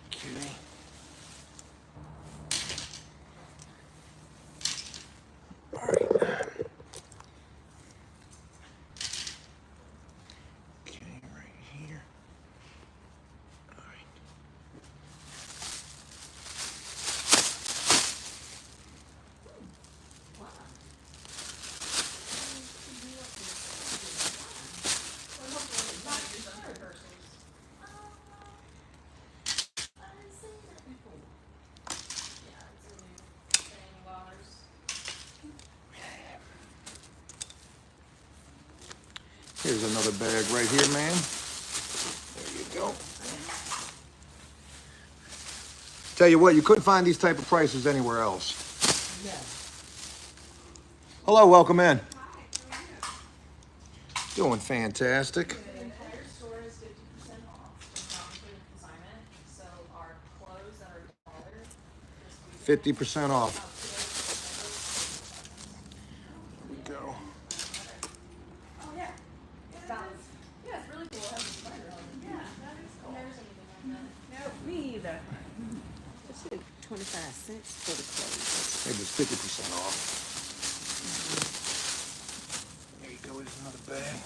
S1: Okay. All right. Okay, right here. All right. Here's another bag right here, ma'am. There you go. Tell you what, you couldn't find these type of prices anywhere else. Hello, welcome in. Doing fantastic.
S2: The entire store is 50% off, it's not including consignment, so our clothes that are $1 this weekend.
S1: 50% off. There we go.
S2: Oh, yeah. Yeah, it's really cool. It has a spider on it. Yeah, that is cool. Never seen anything like that.
S6: No, me either. It's like 25 cents for the clothes.
S1: Maybe it's 50% off. There you go, here's another bag.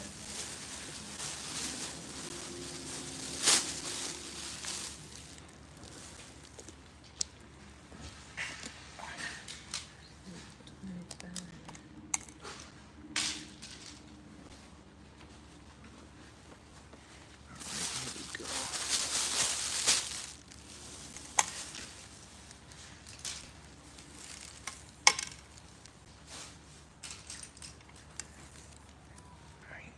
S1: Here we go. All right.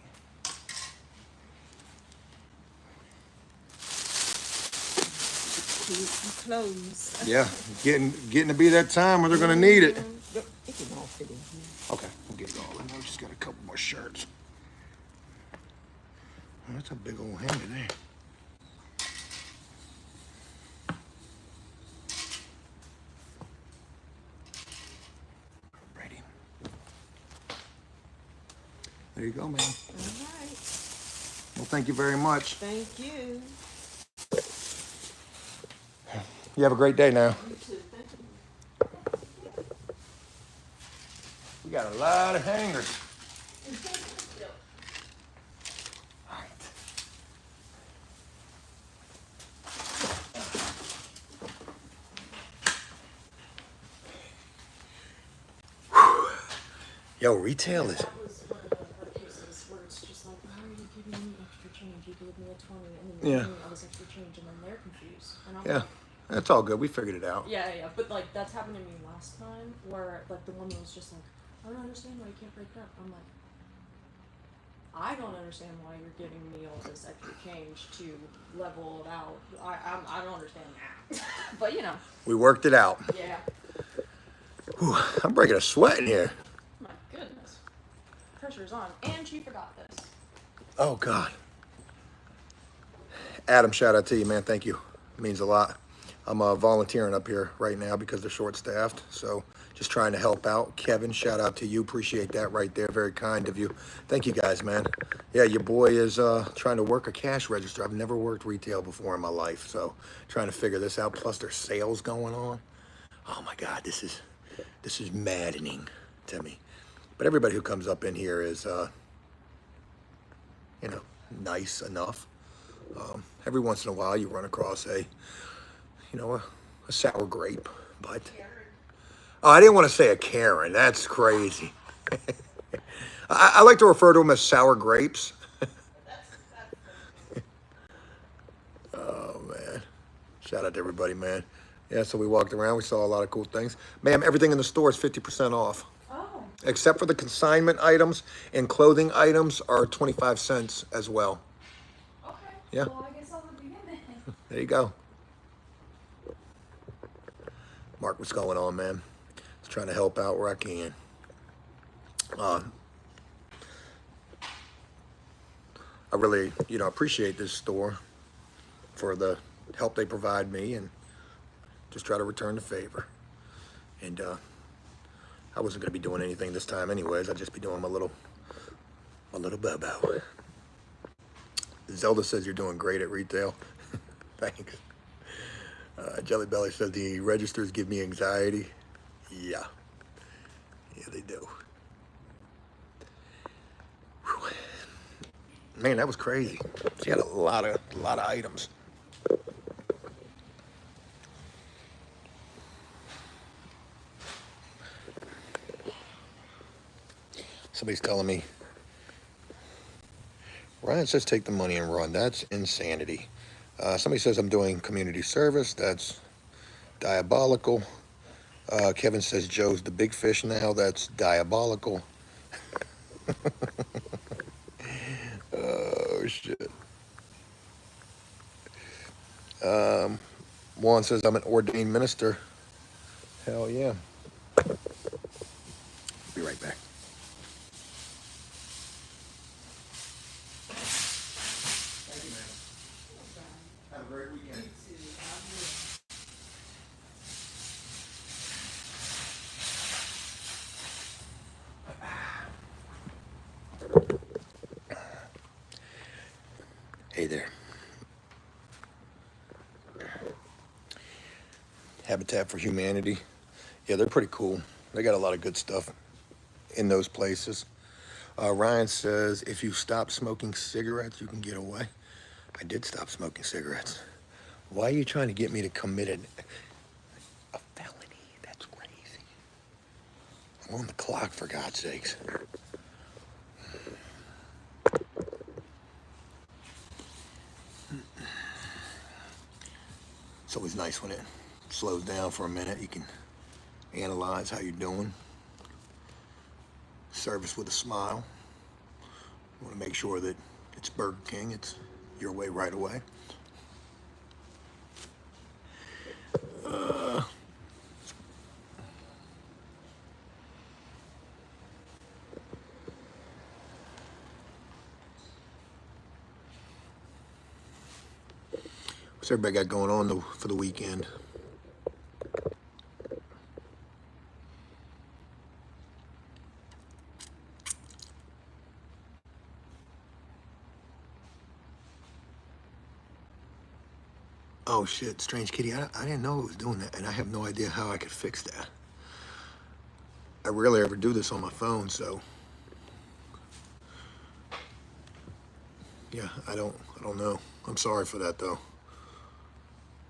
S6: Clothes.
S1: Yeah, getting to be that time where they're gonna need it.
S6: Yep, it can all fit in here.
S1: Okay, we'll get it all in. We just got a couple more shirts. Oh, that's a big old hanger there. Alrighty. There you go, man.
S6: All right.
S1: Well, thank you very much.
S6: Thank you.
S1: You have a great day now.
S6: You too. Thank you.
S1: We got a lot of hangers. All right. Whew. Yo, retail is.
S2: That was one of the cases where it's just like, why are you giving me extra change? You gave me a 20 and then you
S1: Yeah.
S2: gave me all this extra change and then they're confused. And I'm
S1: Yeah,
S2: like,
S1: that's all good. We figured it out.
S2: yeah, but like that's happened to me last time where like the woman was just like, I don't understand why you can't break it up. I'm like, I don't understand why you're giving me all this extra change to level it out. I don't understand that. But you know,
S1: We worked it out.
S2: yeah.
S1: Whew, I'm breaking a sweat in here.
S2: My goodness. Pressure's on. And she forgot this.
S1: Oh, God. Adam, shout out to you, man. Thank you. It means a lot. I'm volunteering up here right now because they're short-staffed, so just trying to help out. Kevin, shout out to you. Appreciate that right there. Very kind of you. Thank you, guys, man. Yeah, your boy is trying to work a cash register. I've never worked retail before in my life, so trying to figure this out. Plus, there's sales going on. Oh, my God, this is maddening to me. But everybody who comes up in here is, you know, nice enough. Every once in a while, you run across a sour grape, but oh, I didn't want to say a Karen. That's crazy. I like to refer to them as sour grapes. Oh man, shout out to everybody, man. Yeah, so we walked around. We saw a lot of cool things. Ma'am, everything in the store is 50% off.
S2: Oh.
S1: Except for the consignment items and clothing items are 25 cents as well.
S2: Okay.
S1: Yeah.
S2: Well, I guess I'll begin then.
S1: There you go. Mark, what's going on, man? Just trying to help out where I can. I really, appreciate this store for the help they provide me, and just try to return the favor. And I wasn't gonna be doing anything this time anyways. I'd just be doing my little bobo. Zelda says you're doing great at retail. Thanks. Jelly Belly says the registers give me anxiety. Yeah. Yeah, they do. Whew. Man, that was crazy. She had a lot of items. Somebody's telling me, Ryan says take the money and run. That's insanity. Somebody says I'm doing community service. That's diabolical. Kevin says Joe's the big fish now. That's diabolical. Oh, shit. Juan says I'm an ordained minister. Hell yeah. Be right back. Thank you, man. Have a great weekend. Hey there. Habitat for Humanity. Yeah, they're pretty cool. They got a lot of good stuff in those places. Ryan says, if you stop smoking cigarettes, you can get away. I did stop smoking cigarettes. Why are you trying to get me to commit a felony? That's crazy. I'm on the clock, for God's sakes. It's always nice when it slows down for a minute. You can analyze how you're doing. Service with a smile. You want to make sure that it's Burger King, it's your way right away. What's everybody got going on for the weekend? Oh shit, Strange Kitty, I didn't know it was doing that, and I have no idea how I could fix that. I rarely ever do this on my phone, so yeah, I don't know. I'm sorry for that though.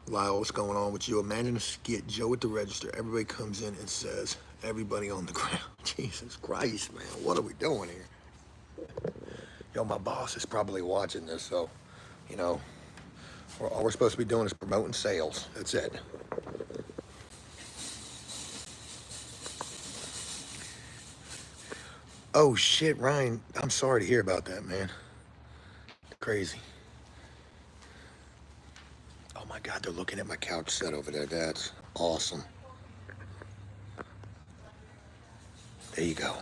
S1: Lyle, what's going on with you? Imagine a skit, Joe at the register, everybody comes in and says, everybody on the ground. Jesus Christ, man, what are we doing here? Yo, my boss is probably watching this, so, all we're supposed to be doing is promoting sales. That's it. Oh shit, Ryan, I'm sorry to hear about that, man. Crazy. Oh my God, they're looking at my couch set over there. That's awesome. There you go.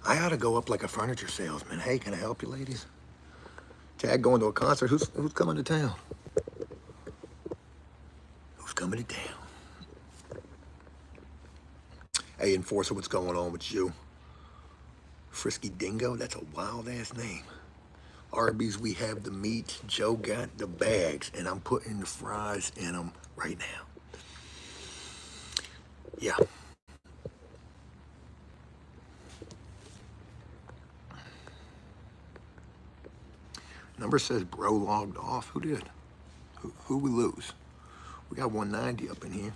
S1: I ought to go up like a furniture salesman. Hey, can I help you, ladies? Tag going to a concert. Who's coming to town? Who's coming to town? Hey, Enforcer, what's going on with you? Frisky Dingo? That's a wild ass name. Arby's, we have the meat. Joe got the bags, and I'm putting the fries in them right now. Yeah. Number says bro logged off. Who did? Who we lose? We got 190 up in here.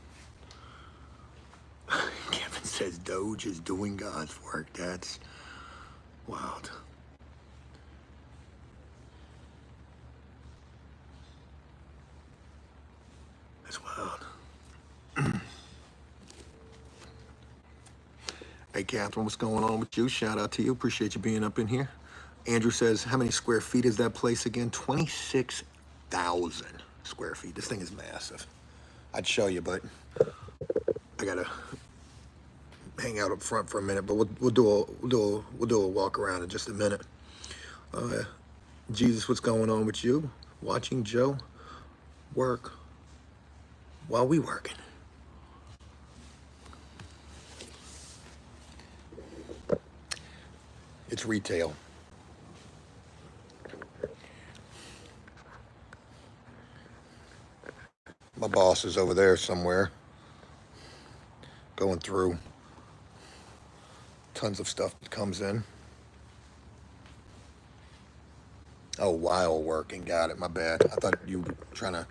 S1: Kevin says Doge is doing God's work. That's wild. That's wild. Hey, Catherine, what's going on with you? Shout out to you. Appreciate you being up in here. Andrew says, how many square feet is that place again? 26,000 square feet. This thing is massive. I'd show you, but I gotta hang out up front for a minute, but we'll do a walk around in just a minute. Jesus, what's going on with you? Watching Joe work while we working. It's retail. My boss is over there somewhere going through tons of stuff that comes in. Oh, while working. Got it. My bad. I thought you were trying to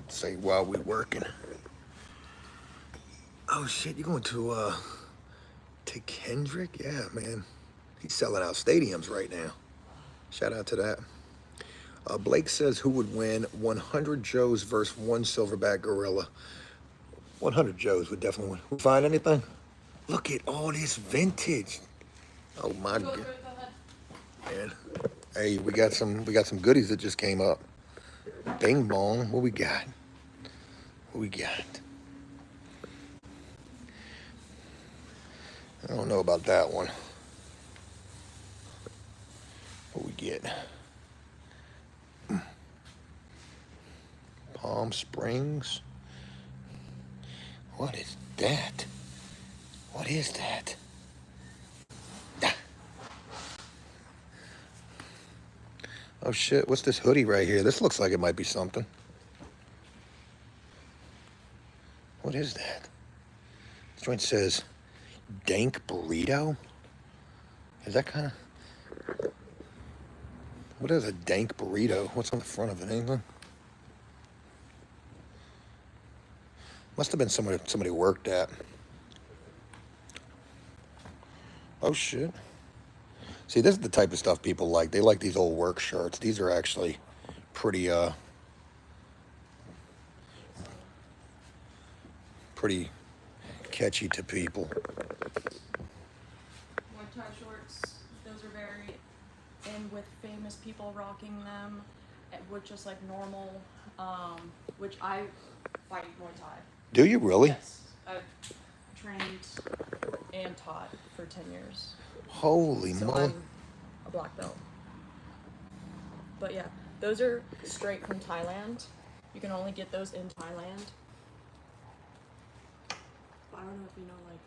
S1: say while we working. Oh shit, you going to Kendrick? Yeah, man. He's selling out stadiums right now. Shout out to that. Blake says, who would win 100 Joes versus one silverback gorilla? 100 Joes would definitely win. We find anything? Look at all this vintage. Oh my
S2: Go
S1: god,
S2: through it, go ahead.
S1: man. Hey, we got some goodies that just came up. Bing bong. What we got? What we got? I don't know about that one. What we get? Palm Springs. What is that? What is that? Ah. Oh shit, what's this hoodie right here? This looks like it might be something. What is that? This joint says dank burrito? Is that kind of... What is a dank burrito? What's on the front of it? Anything? Must have been somebody worked at. Oh shit. See, this is the type of stuff people like. They like these old work shirts. These are actually pretty pretty catchy to people.
S2: Muay Thai shorts, those are very in with famous people rocking them, with just like normal, which I fight Muay Thai.
S1: Do you really?
S2: Yes, I've trained and taught for 10 years.
S1: Holy
S2: So
S1: moly.
S2: I'm a black belt. But yeah, those are straight from Thailand. You can only get those in Thailand. I don't know if you know like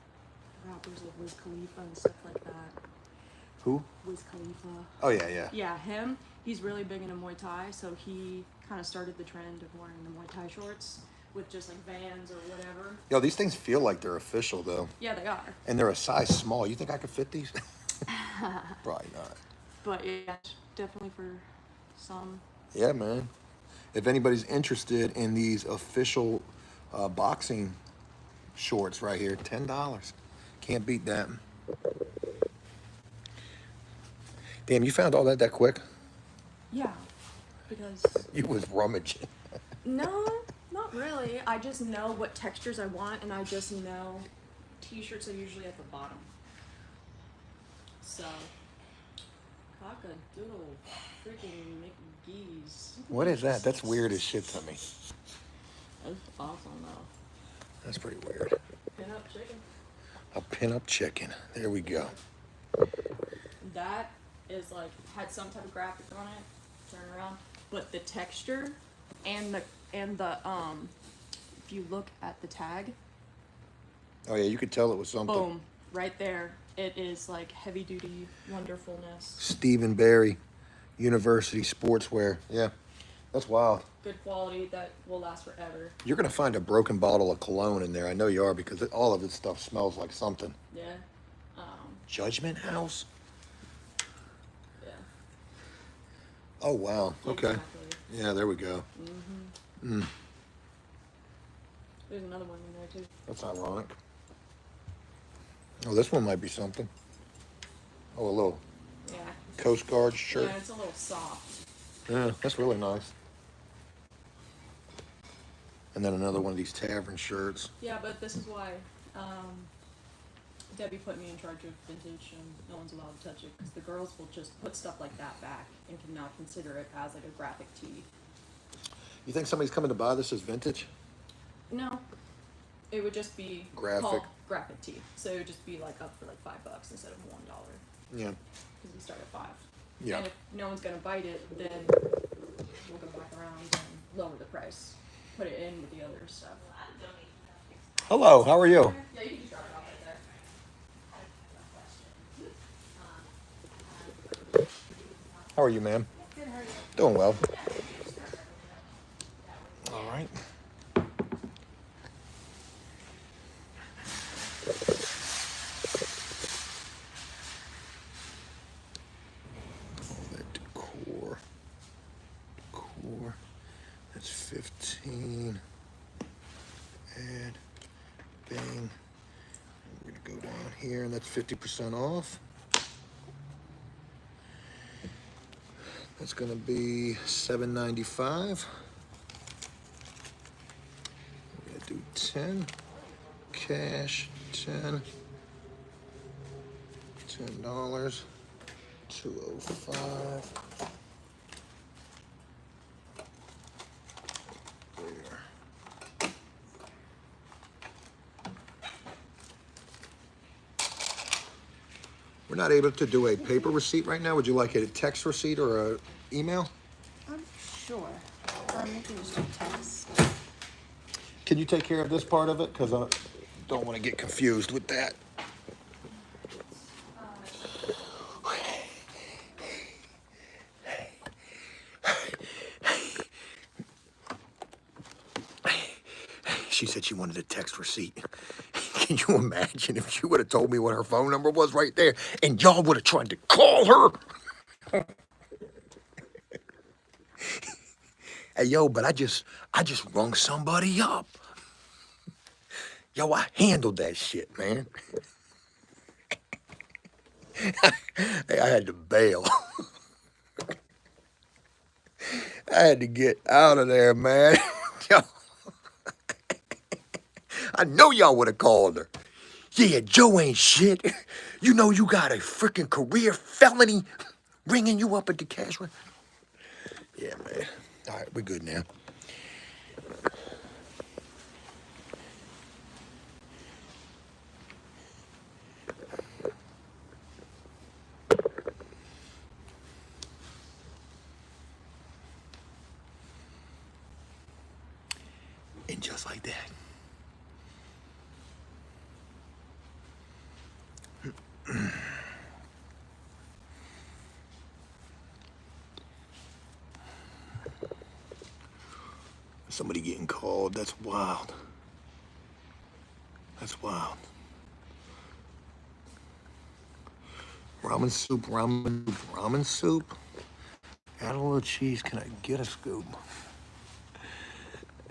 S2: rappers like Wiz Khalifa and stuff like that.
S1: Who?
S2: Wiz Khalifa.
S1: Oh yeah, yeah.
S2: Yeah, him. He's really big into Muay Thai, so he kind of started the trend of wearing the Muay Thai shorts with just like Vans or whatever.
S1: Yo, these things feel like they're official though.
S2: Yeah, they are.
S1: And they're a size small. You think I could fit these? Probably not.
S2: But yeah, definitely for some.
S1: Yeah, man. If anybody's interested in these official boxing shorts right here, $10. Can't beat that. Damn, you found all that quick?
S2: Yeah, because
S1: You was rummaging.
S2: no, not really. I just know what textures I want, and I just know t-shirts are usually at the bottom. So, cock-a-doodle freaking McGee's.
S1: What is that? That's weird as shit to me.
S2: That's awesome though.
S1: That's pretty weird.
S2: Pin up chicken.
S1: A pin-up chicken. There we go.
S2: That is like had some type of graphic on it. Turn around, but the texture and the if you look at the tag,
S1: Oh yeah, you could tell it was something.
S2: boom, right there. It is like heavy duty wonderfulness.
S1: Stephen Barry, University Sportswear. Yeah, that's wild.
S2: Good quality that will last forever.
S1: You're gonna find a broken bottle of cologne in there. I know you are because all of this stuff smells like something.
S2: Yeah.
S1: Judgment House.
S2: Yeah.
S1: Oh wow. Okay.
S2: Exactly.
S1: Yeah, there we go.
S2: There's another one in there too.
S1: That's ironic. Oh, this one might be something. Oh, a little
S2: Yeah.
S1: Coast Guard shirt.
S2: Yeah, it's a little soft.
S1: Yeah, that's really nice. And then another one of these tavern shirts.
S2: Yeah, but this is why Debbie put me in charge of vintage, and no one's allowed to touch it because the girls will just put stuff like that back and cannot consider it as like a graphic tee.
S1: You think somebody's coming to buy this as vintage?
S2: No, It would just be
S1: Graphic.
S2: called graphic tee. So it would just be like up for like $5 instead of $1.
S1: Yeah.
S2: Because we start at 5.
S1: Yeah.
S2: And if no one's gonna bite it, then we'll go back around and lower the price. Put it in with the other stuff.
S1: Hello, how are you?
S2: Yeah, you can just drop it off right there.
S1: How are you, ma'am? Doing well. All right. All that decor. That's 15. And bang. We're gonna go down here, and that's 50% off. That's gonna be $7.95. We're gonna do 10. Cash, 10. $10. 205. There. We're not able to do a paper receipt right now. Would you like a text receipt or a email?
S6: Sure. You can just do text.
S1: Can you take care of this part of it? Because I don't want to get confused with that. She said she wanted a text receipt. Can you imagine if she would have told me what her phone number was right there and y'all would have tried to call her? Hey, yo, but I just rung somebody up. Yo, I handled that shit, man. Hey, I had to bail. I had to get out of there, man. Yo, I know y'all would have called her. Yeah, Joe ain't shit. You know you got a freaking career felony ringing you up at the cash register. Yeah, man. All right, we're good now. And just like that. Somebody getting called. That's wild. That's wild. Ramen soup, ramen soup, ramen soup. Add a little cheese. Can I get a scoop?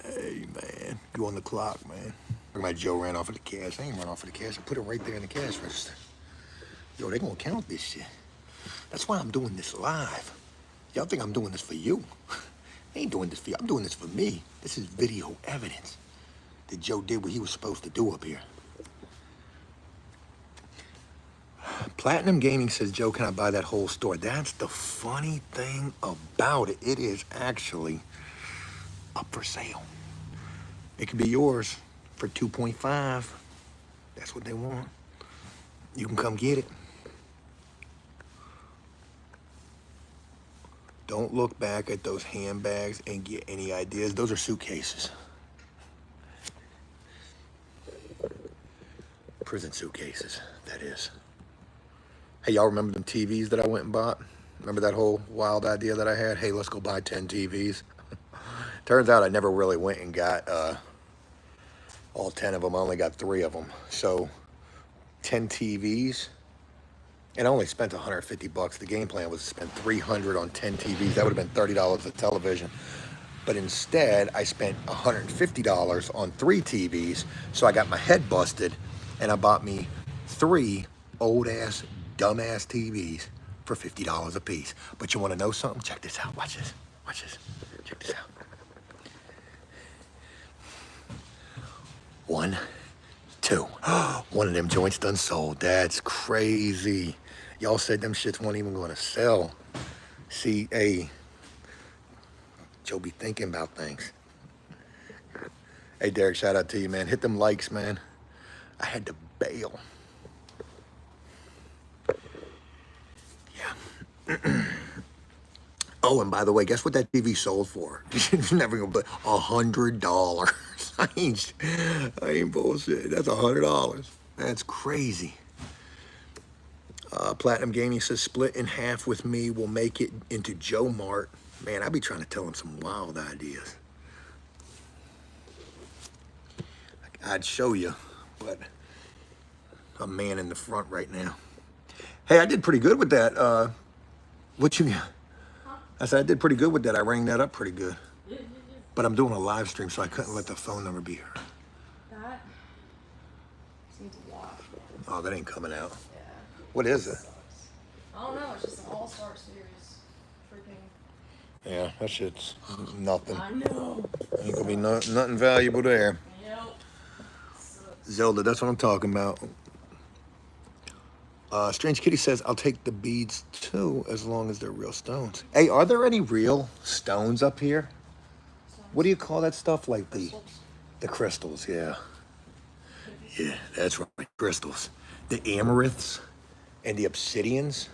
S1: Hey, man. You on the clock, man. Look, my Joe ran off of the cash. I ain't run off of the cash. I put it right there in the cash register. Yo, they gonna count this shit. That's why I'm doing this live. Y'all think I'm doing this for you. I ain't doing this for you. I'm doing this for me. This is video evidence that Joe did what he was supposed to do up here. Platinum Gaming says, Joe, can I buy that whole store? That's the funny thing about it. It is actually up for sale. It could be yours for 2.5. That's what they want. You can come get it. Don't look back at those handbags and get any ideas. Those are suitcases. Prison suitcases, that is. Hey, y'all remember them TVs that I went and bought? Remember that whole wild idea that I had? Hey, let's go buy 10 TVs. Turns out I never really went and got all 10 of them. I only got 3 of them. So 10 TVs. And I only spent $150. The game plan was to spend $300 on 10 TVs. That would have been $30 a television. But instead, I spent $150 on 3 TVs. So I got my head busted, and I bought me 3 old-ass, dumb-ass TVs for $50 a piece. But you want to know something? Check this out. Watch this. Watch this. Check this out. 1, 2. One of them joints done sold. That's crazy. Y'all said them shits weren't even going to sell. See, hey, Joe be thinking about things. Hey, Derek, shout out to you, man. Hit them likes, man. I had to bail. Yeah. Oh, and by the way, guess what that TV sold for? You're never gonna believe $100. I ain't bullshit. That's $100. That's crazy. Platinum Gaming says split in half with me. Will make it into Joe Mart. Man, I be trying to tell him some wild ideas. I'd show you, but a man in the front right now. Hey, I did pretty good with that. What you? I said I did pretty good with that. I rang that up pretty good. But I'm doing a live stream, so I couldn't let the phone number be heard.
S2: That just needs a wash.
S1: Oh, that ain't coming out.
S2: Yeah.
S1: What is it?
S2: Sucks. I don't know. It's just an all-star series. Freaking.
S1: Yeah, that shit's nothing.
S2: I know.
S1: Ain't gonna be nothing valuable there.
S2: Yep. Sucks.
S1: Zelda, that's what I'm talking about. Strange Kitty says, I'll take the beads too, as long as they're real stones. Hey, are there any real stones up here? What do you call that stuff? Like the crystals, yeah. Yeah, that's right, crystals. The amethysts and the obsidians.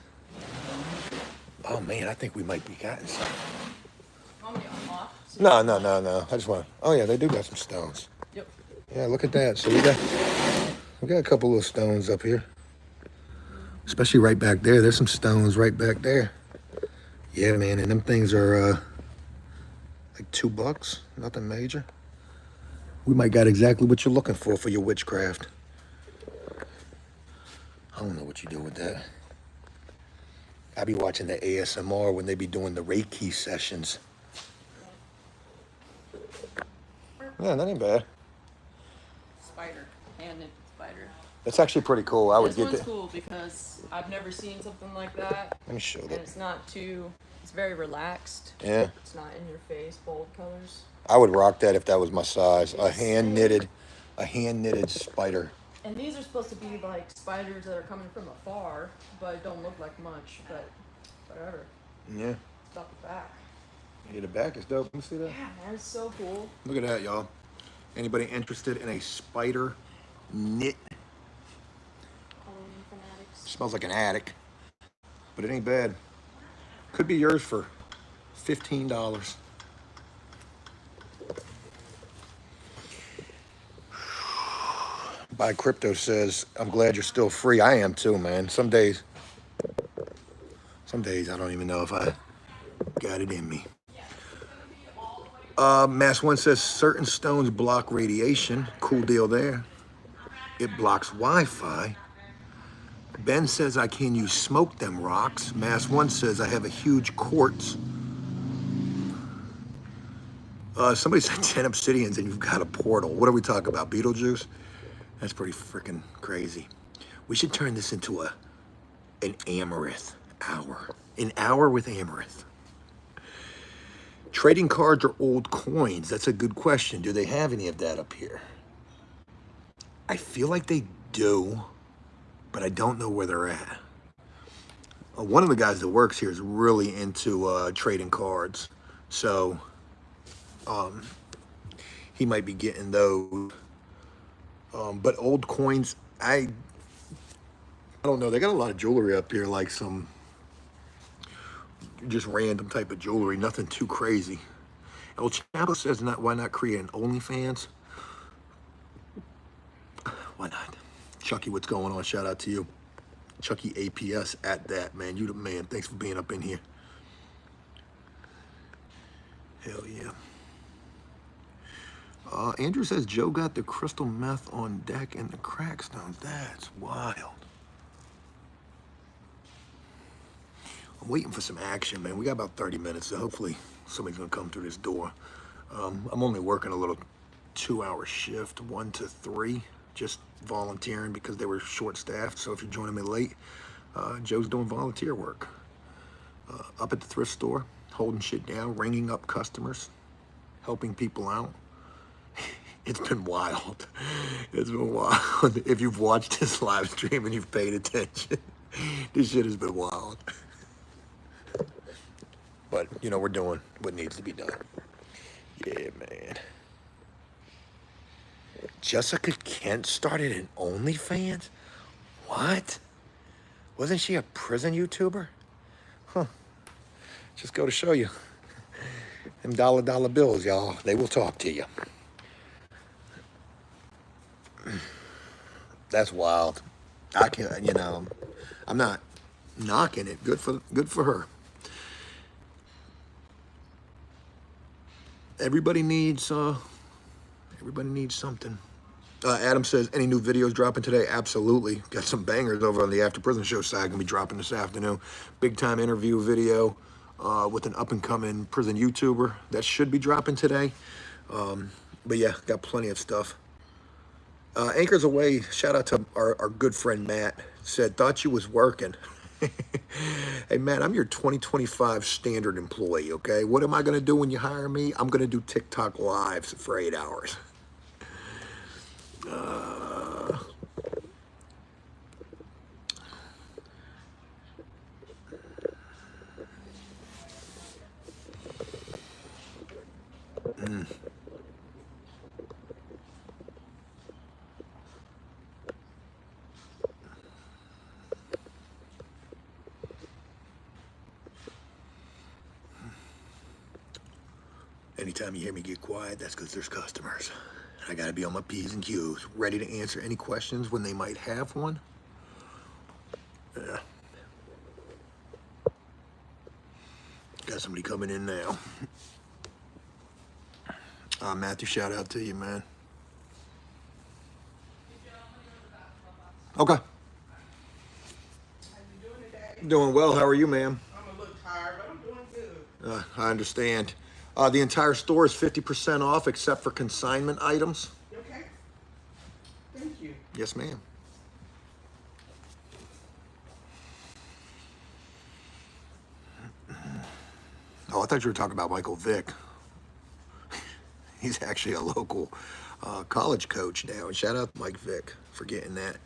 S1: Oh man, I think we might be getting some.
S2: Want me to unlock?
S1: No. I just want. Oh yeah, they do got some stones.
S2: Yep.
S1: Yeah, look at that. So we got a couple of stones up here. Especially right back there. There's some stones right back there. Yeah, man, and them things are like $2. Nothing major. We might got exactly what you're looking for your witchcraft. I don't know what you do with that. I be watching the ASMR when they be doing the Reiki sessions. Yeah, that ain't bad.
S2: Spider. Hand-knit spider.
S1: That's actually pretty cool. I would
S2: This
S1: get
S2: one's
S1: that.
S2: cool because I've never seen something like that.
S1: Let me show
S2: And
S1: that.
S2: it's not too, it's very relaxed.
S1: Yeah,
S2: It's not in your face, bold colors.
S1: I would rock that if that was my size. A hand knitted spider.
S2: And these are supposed to be like spiders that are coming from afar, but don't look like much, but whatever.
S1: Yeah.
S2: It's off the back.
S1: Yeah, the back is dope. Let me see that.
S2: Yeah, man, it's so cool.
S1: Look at that, y'all. Anybody interested in a spider knit?
S2: Halloween fanatics.
S1: Smells like an attic, but it ain't bad. Could be yours for $15. Buy Crypto says, I'm glad you're still free. I am too, man. Some days I don't even know if I got it in me. Mass One says certain stones block radiation. Cool deal there. It blocks Wi-Fi. Ben says I can use smoke them rocks. Mass One says I have a huge quartz. Somebody said 10 obsidians and you've got a portal. What are we talking about? Beetlejuice? That's pretty freaking crazy. We should turn this into an amaranth hour. An hour with amaranth. Trading cards or old coins? That's a good question. Do they have any of that up here? I feel like they do, but I don't know where they're at. One of the guys that works here is really into trading cards. So he might be getting those. But old coins, I don't know. They got a lot of jewelry up here, like some just random type of jewelry, nothing too crazy. El Chapo says, why not create an OnlyFans? Why not? Chucky, what's going on? Shout out to you. Chucky APS at that, man. You the man. Thanks for being up in here. Hell yeah. Andrew says Joe got the crystal meth on deck and the crack stones. That's wild. I'm waiting for some action, man. We got about 30 minutes, so hopefully somebody's gonna come through this door. I'm only working a little 2-hour shift, 1 to 3, just volunteering because they were short-staffed. So if you're joining me late, Joe's doing volunteer work. Up at the thrift store, holding shit down, ringing up customers, helping people out. It's been wild. It's been wild. If you've watched this live stream and you've paid attention, this shit has been wild. But, you know, we're doing what needs to be done. Yeah, man. Jessica Kent started an OnlyFans? What? Wasn't she a prison YouTuber? Huh. Just go to show you. Them dollar bills, y'all, they will talk to you. That's wild. I can, you know, I'm not knocking it. Good for her. Everybody needs something. Adam says, any new videos dropping today? Absolutely. Got some bangers over on the After Prison Show side. Gonna be dropping this afternoon. Big time interview video with an up and coming prison YouTuber. That should be dropping today. But yeah, got plenty of stuff. Anchors Away, shout out to our good friend Matt. Said, thought you was working. Hey, Matt, I'm your 2025 standard employee, okay? What am I gonna do when you hire me? I'm gonna do TikTok lives for 8 hours. Anytime you hear me get quiet, that's because there's customers. I gotta be on my P's and Q's, ready to answer any questions when they might have one. Yeah. Got somebody coming in now. Matthew, shout out to you, man. Okay.
S8: How you doing today?
S1: Doing well. How are you, ma'am?
S8: I'm a little tired, but I'm doing good.
S1: I understand. The entire store is 50% off except for consignment items.
S8: Okay. Thank you.
S1: Yes, ma'am. Oh, I thought you were talking about Michael Vick. He's actually a local college coach now. Shout out to Mike Vick for getting that.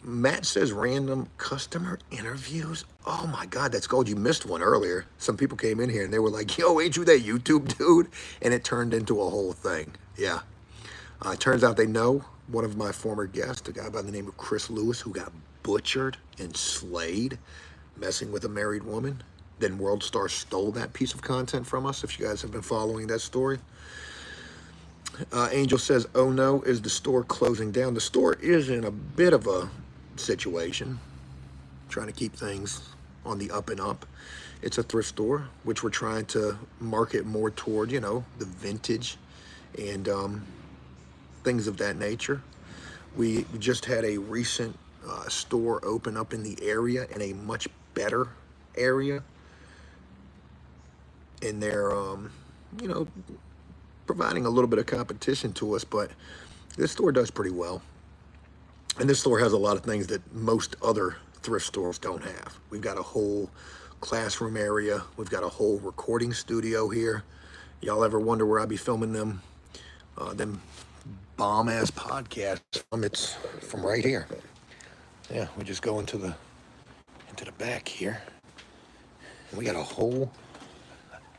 S1: Matt says random customer interviews. Oh my God, that's gold. You missed one earlier. Some people came in here and they were like, yo, ain't you that YouTube dude? And it turned into a whole thing. Yeah. It turns out they know one of my former guests, a guy by the name of Chris Lewis, who got butchered and slayed messing with a married woman. Then World Star stole that piece of content from us, if you guys have been following that story. Angel says, oh no, is the store closing down? The store is in a bit of a situation, trying to keep things on the up and up. It's a thrift store, which we're trying to market more toward, you know, the vintage and things of that nature. We just had a recent store open up in the area, in a much better area. And they're, you know, providing a little bit of competition to us, but this store does pretty well. And this store has a lot of things that most other thrift stores don't have. We've got a whole classroom area. We've got a whole recording studio here. Y'all ever wonder where I be filming them bomb-ass podcasts from? It's from right here. Yeah, we just go into the back here. And we got a whole,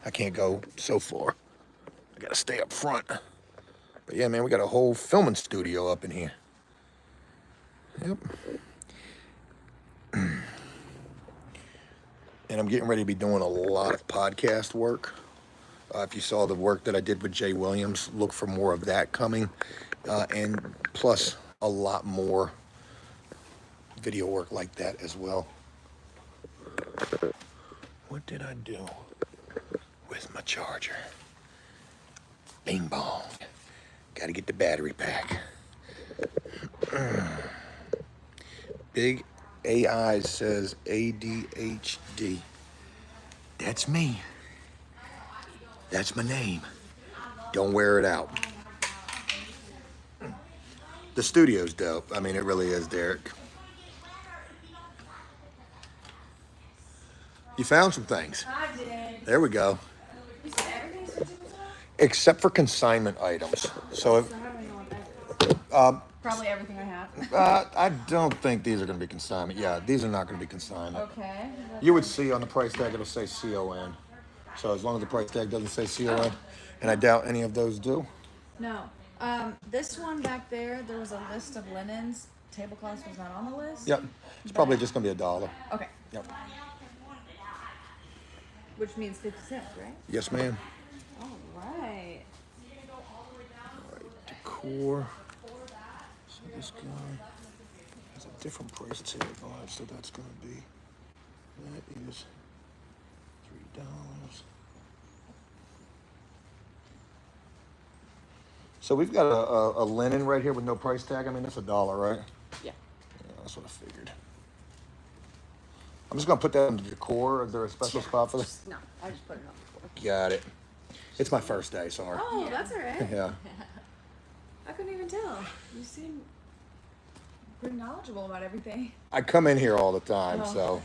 S1: I can't go so far. I gotta stay up front. But yeah, man, we got a whole filming studio up in here. Yep. And I'm getting ready to be doing a lot of podcast work. If you saw the work that I did with Jay Williams, look for more of that coming. And plus a lot more video work like that as well. What did I do with my charger? Bing bong. Gotta get the battery pack. Big AI says ADHD. That's me. That's my name. Don't wear it out. The studio's dope. I mean, it really is, Derek. You found some things.
S2: I did.
S1: There we go.
S2: You said everything's 50%?
S1: Except for consignment items. So if,
S2: So how do I know what that is? Probably everything I have.
S1: I don't think these are going to be consignment. Yeah, these are not going to be consignment.
S2: Okay.
S1: You would see on the price tag, it'll say CON. So as long as the price tag doesn't say CON, and I doubt any of those do.
S2: No.
S9: This one back there was a list of linens. Tablecloths was not on the list.
S1: Yep. It's probably just gonna be $1.
S9: Okay.
S1: Yep.
S9: Which means 50 cents, right?
S1: Yes, ma'am.
S9: All right.
S1: Decor. So this guy has a different price tag on it, so that's gonna be, that is $3. So we've got a linen right here with no price tag. I mean, that's $1, right?
S2: Yeah.
S1: Yeah, that's what I figured. I'm just gonna put that in the decor. Is there a special spot for this?
S2: No, I just put it on the floor.
S1: Got it. It's my first day, sorry.
S9: Oh, that's all right.
S1: Yeah.
S9: I couldn't even tell. You seem pretty knowledgeable about everything.
S1: I come in here all the time,
S9: Oh.
S1: so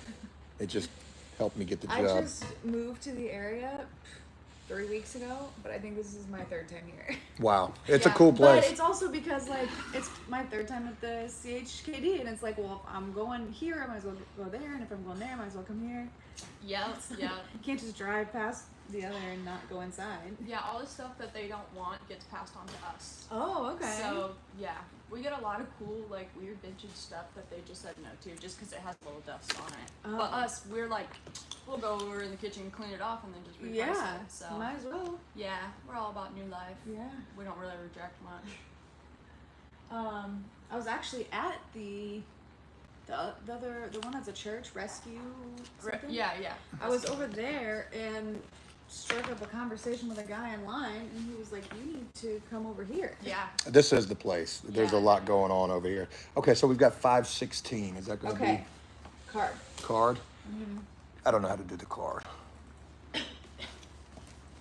S1: it just helped me get the
S9: I
S1: job.
S9: just moved to the area 3 weeks ago, but I think this is my 3rd time here.
S1: Wow, it's a
S9: Yeah,
S1: cool place.
S9: But it's also because like it's my 3rd time at the CHKD, and it's like, well, if I'm going here, I might as well go there, and if I'm going there, I might as well come here.
S2: Yeah, yeah.
S9: You can't just drive past the other and not go inside.
S2: Yeah, all the stuff that they don't want gets passed on to us.
S9: Oh, okay.
S2: So, yeah, we get a lot of cool, like, weird vintage stuff that they just said no to just because it has a little dust on it.
S9: Oh.
S2: But us, we're like, we'll go over in the kitchen, clean it off, and then just reprice
S9: Yeah,
S2: it. So,
S9: might as well.
S2: yeah, we're all about new life.
S9: Yeah.
S2: We don't really reject much.
S9: I was actually at the one that's a church rescue. Something?
S2: Yeah, yeah.
S9: I was over there and struck up a conversation with a guy in line, and he was like, "You need to come over here."
S2: Yeah.
S1: This is the place. There's a
S2: Yeah.
S1: lot going on over here. Okay, so we've got 516. Is that going to
S9: Okay. Card.
S1: be card? I don't know how to do the card.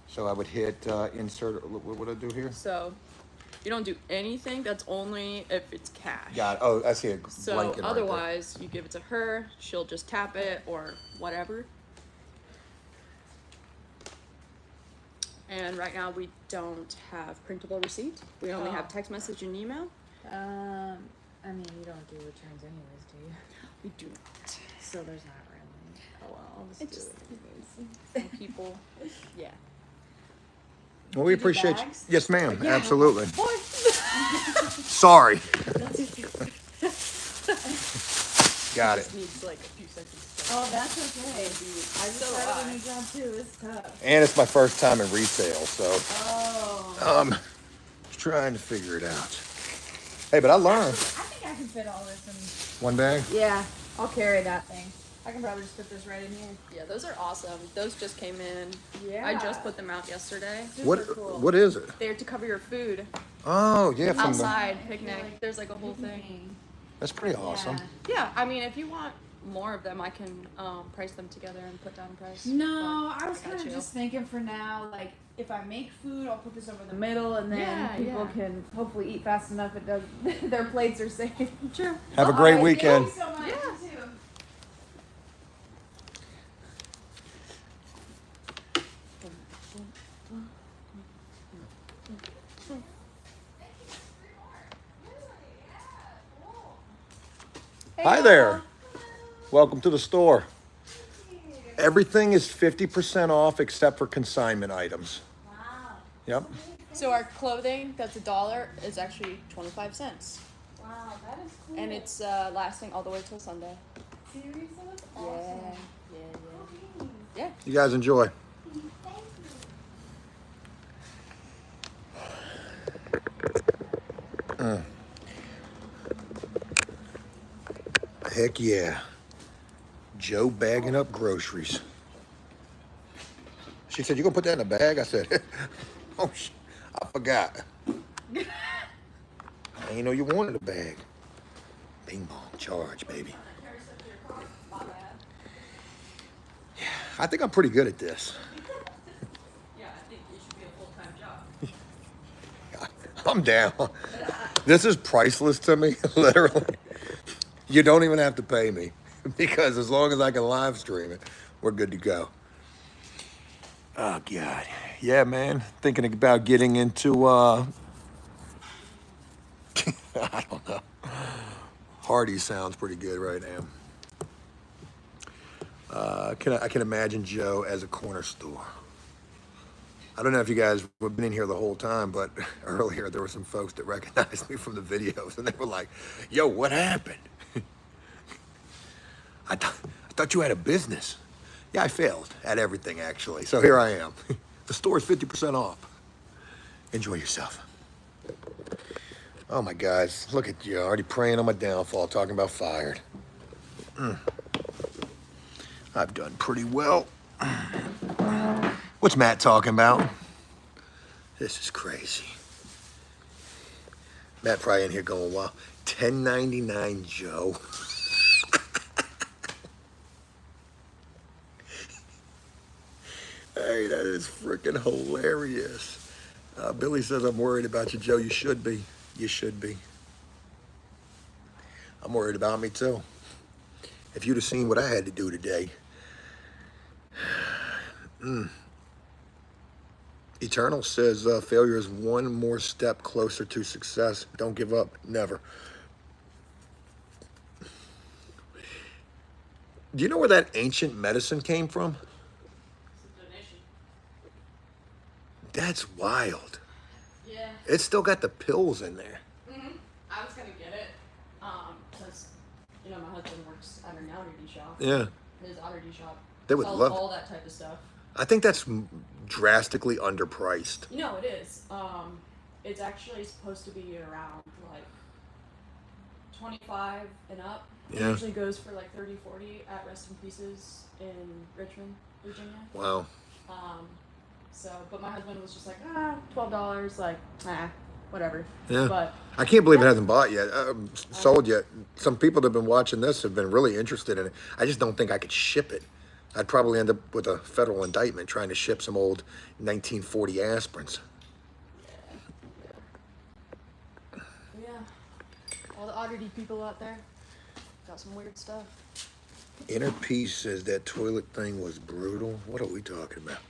S1: So I would hit insert. What would I do here?
S2: So, you don't do anything. That's only if it's cash.
S1: Got it. Oh, I see a
S2: So
S1: blanket right there.
S2: otherwise, you give it to her. She'll just tap it or whatever. And right now we don't have printable receipt. We only have text message and email.
S9: I mean, you don't do returns anyways, do you?
S2: We do not.
S9: So there's not really. Oh well, I'll just
S2: It's
S9: do
S2: just
S9: it anyways.
S2: some people. Yeah.
S1: Well, we
S9: You do
S1: appreciate you.
S9: bags?
S1: Yes, ma'am. Absolutely. Sorry. Got it.
S2: Needs like a few seconds.
S9: Oh, that's okay. I just
S2: So
S9: started a
S2: I-
S9: new job too. It's tough.
S1: And it's my first time in retail, so
S9: Oh.
S1: trying to figure it out. Hey, but I learned.
S9: I think I can fit all this in.
S1: One bag?
S9: Yeah, I'll carry that thing. I can probably just put this right in here.
S2: Yeah, those are awesome. Those just came in.
S9: Yeah.
S2: I just put them out yesterday.
S1: What
S9: cool.
S1: what is it?
S2: They're to cover your food
S1: Oh, yeah, from the,
S2: outside picnic. There's like a whole thing.
S1: that's pretty awesome.
S9: Yeah.
S2: Yeah, I mean, if you want more of them, I can price them together and put down a price.
S9: No,
S2: But
S9: I was
S2: got
S9: kind of
S2: you.
S9: just thinking for now, like if I make food, I'll put this over the middle, and then
S2: Yeah,
S9: people
S2: yeah.
S9: can hopefully eat fast enough. It does. Their plates are safe.
S2: Sure.
S1: Have a great
S9: Alright,
S1: weekend.
S9: Thank you so much.
S2: Yeah.
S9: You too.
S1: Hi there. Welcome to the store. Everything is 50% off except for consignment items.
S6: Wow.
S1: Yep.
S2: So our clothing that's $1 is actually 25 cents,
S6: Wow, that is cool.
S2: and it's lasting all the way till Sunday.
S6: Seriously? That's
S2: Yeah,
S6: awesome.
S2: yeah, yeah.
S1: You guys enjoy. Heck yeah. Joe bagging up groceries. She said, "You gonna put that in a bag?" I said, "Oh, I forgot. I didn't know you wanted a bag." Bing bong charge, baby. Yeah, I think I'm pretty good at this.
S2: Yeah, I think it should be a full-time job.
S1: I'm down. This is priceless to me, literally. You don't even have to pay me because as long as I can live stream it, we're good to go. Oh, God. Yeah, man. Thinking about getting into, I don't know. Hardee's sounds pretty good right now. I can imagine Joe as a corner store. I don't know if you guys have been in here the whole time, but earlier there were some folks that recognized me from the videos, and they were like, "Yo, what happened? I thought you had a business." Yeah, I failed at everything actually. So here I am. The store is 50% off. Enjoy yourself. Oh my guys, look at you already praying on my downfall, talking about fired. I've done pretty well. What's Matt talking about? This is crazy. Matt probably in here going, wow, $10.99 Joe. Hey, that is freaking hilarious. Billy says, I'm worried about you, Joe. You should be. You should be. I'm worried about me too. If you'd have seen what I had to do today. Eternal says failure is one more step closer to success. Don't give up. Never. Do you know where that ancient medicine came from?
S2: It's a donation.
S1: That's wild.
S2: Yeah.
S1: It's still got the pills in there.
S2: I was gonna get it, because, you know, my husband works at an oddity shop.
S1: Yeah.
S2: His oddity shop
S1: They would
S2: sells
S1: love
S2: all that type of stuff.
S1: I think that's drastically underpriced.
S2: You know, it is. It's actually supposed to be around, like, 25 and up. It
S1: Yeah.
S2: usually goes for, like, 30, 40 at Rest in Pieces in Richmond, Virginia.
S1: Wow.
S2: So, but my husband was just like, $12, like, whatever.
S1: Yeah.
S2: But
S1: I can't believe it hasn't bought yet, sold yet. Some people that have been watching this have been really interested in it. I just don't think I could ship it. I'd probably end up with a federal indictment trying to ship some old 1940 aspirins.
S2: yeah, all the oddity people out there got some weird stuff.
S1: Inner Peace says that toilet thing was brutal. What are we talking about?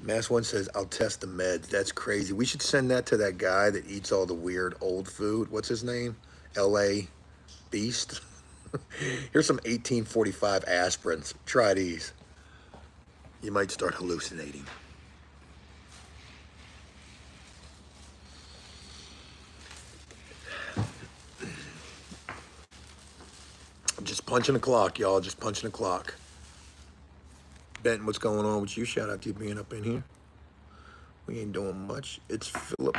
S1: Mass One says, I'll test the meds. That's crazy. We should send that to that guy that eats all the weird old food. What's his name? L.A. Beast? Here's some 1845 aspirins. Try these. You might start hallucinating. Just punching the clock, y'all. Just punching the clock. Benton, what's going on with you? Shout out to you being up in here. We ain't doing much. It's Philip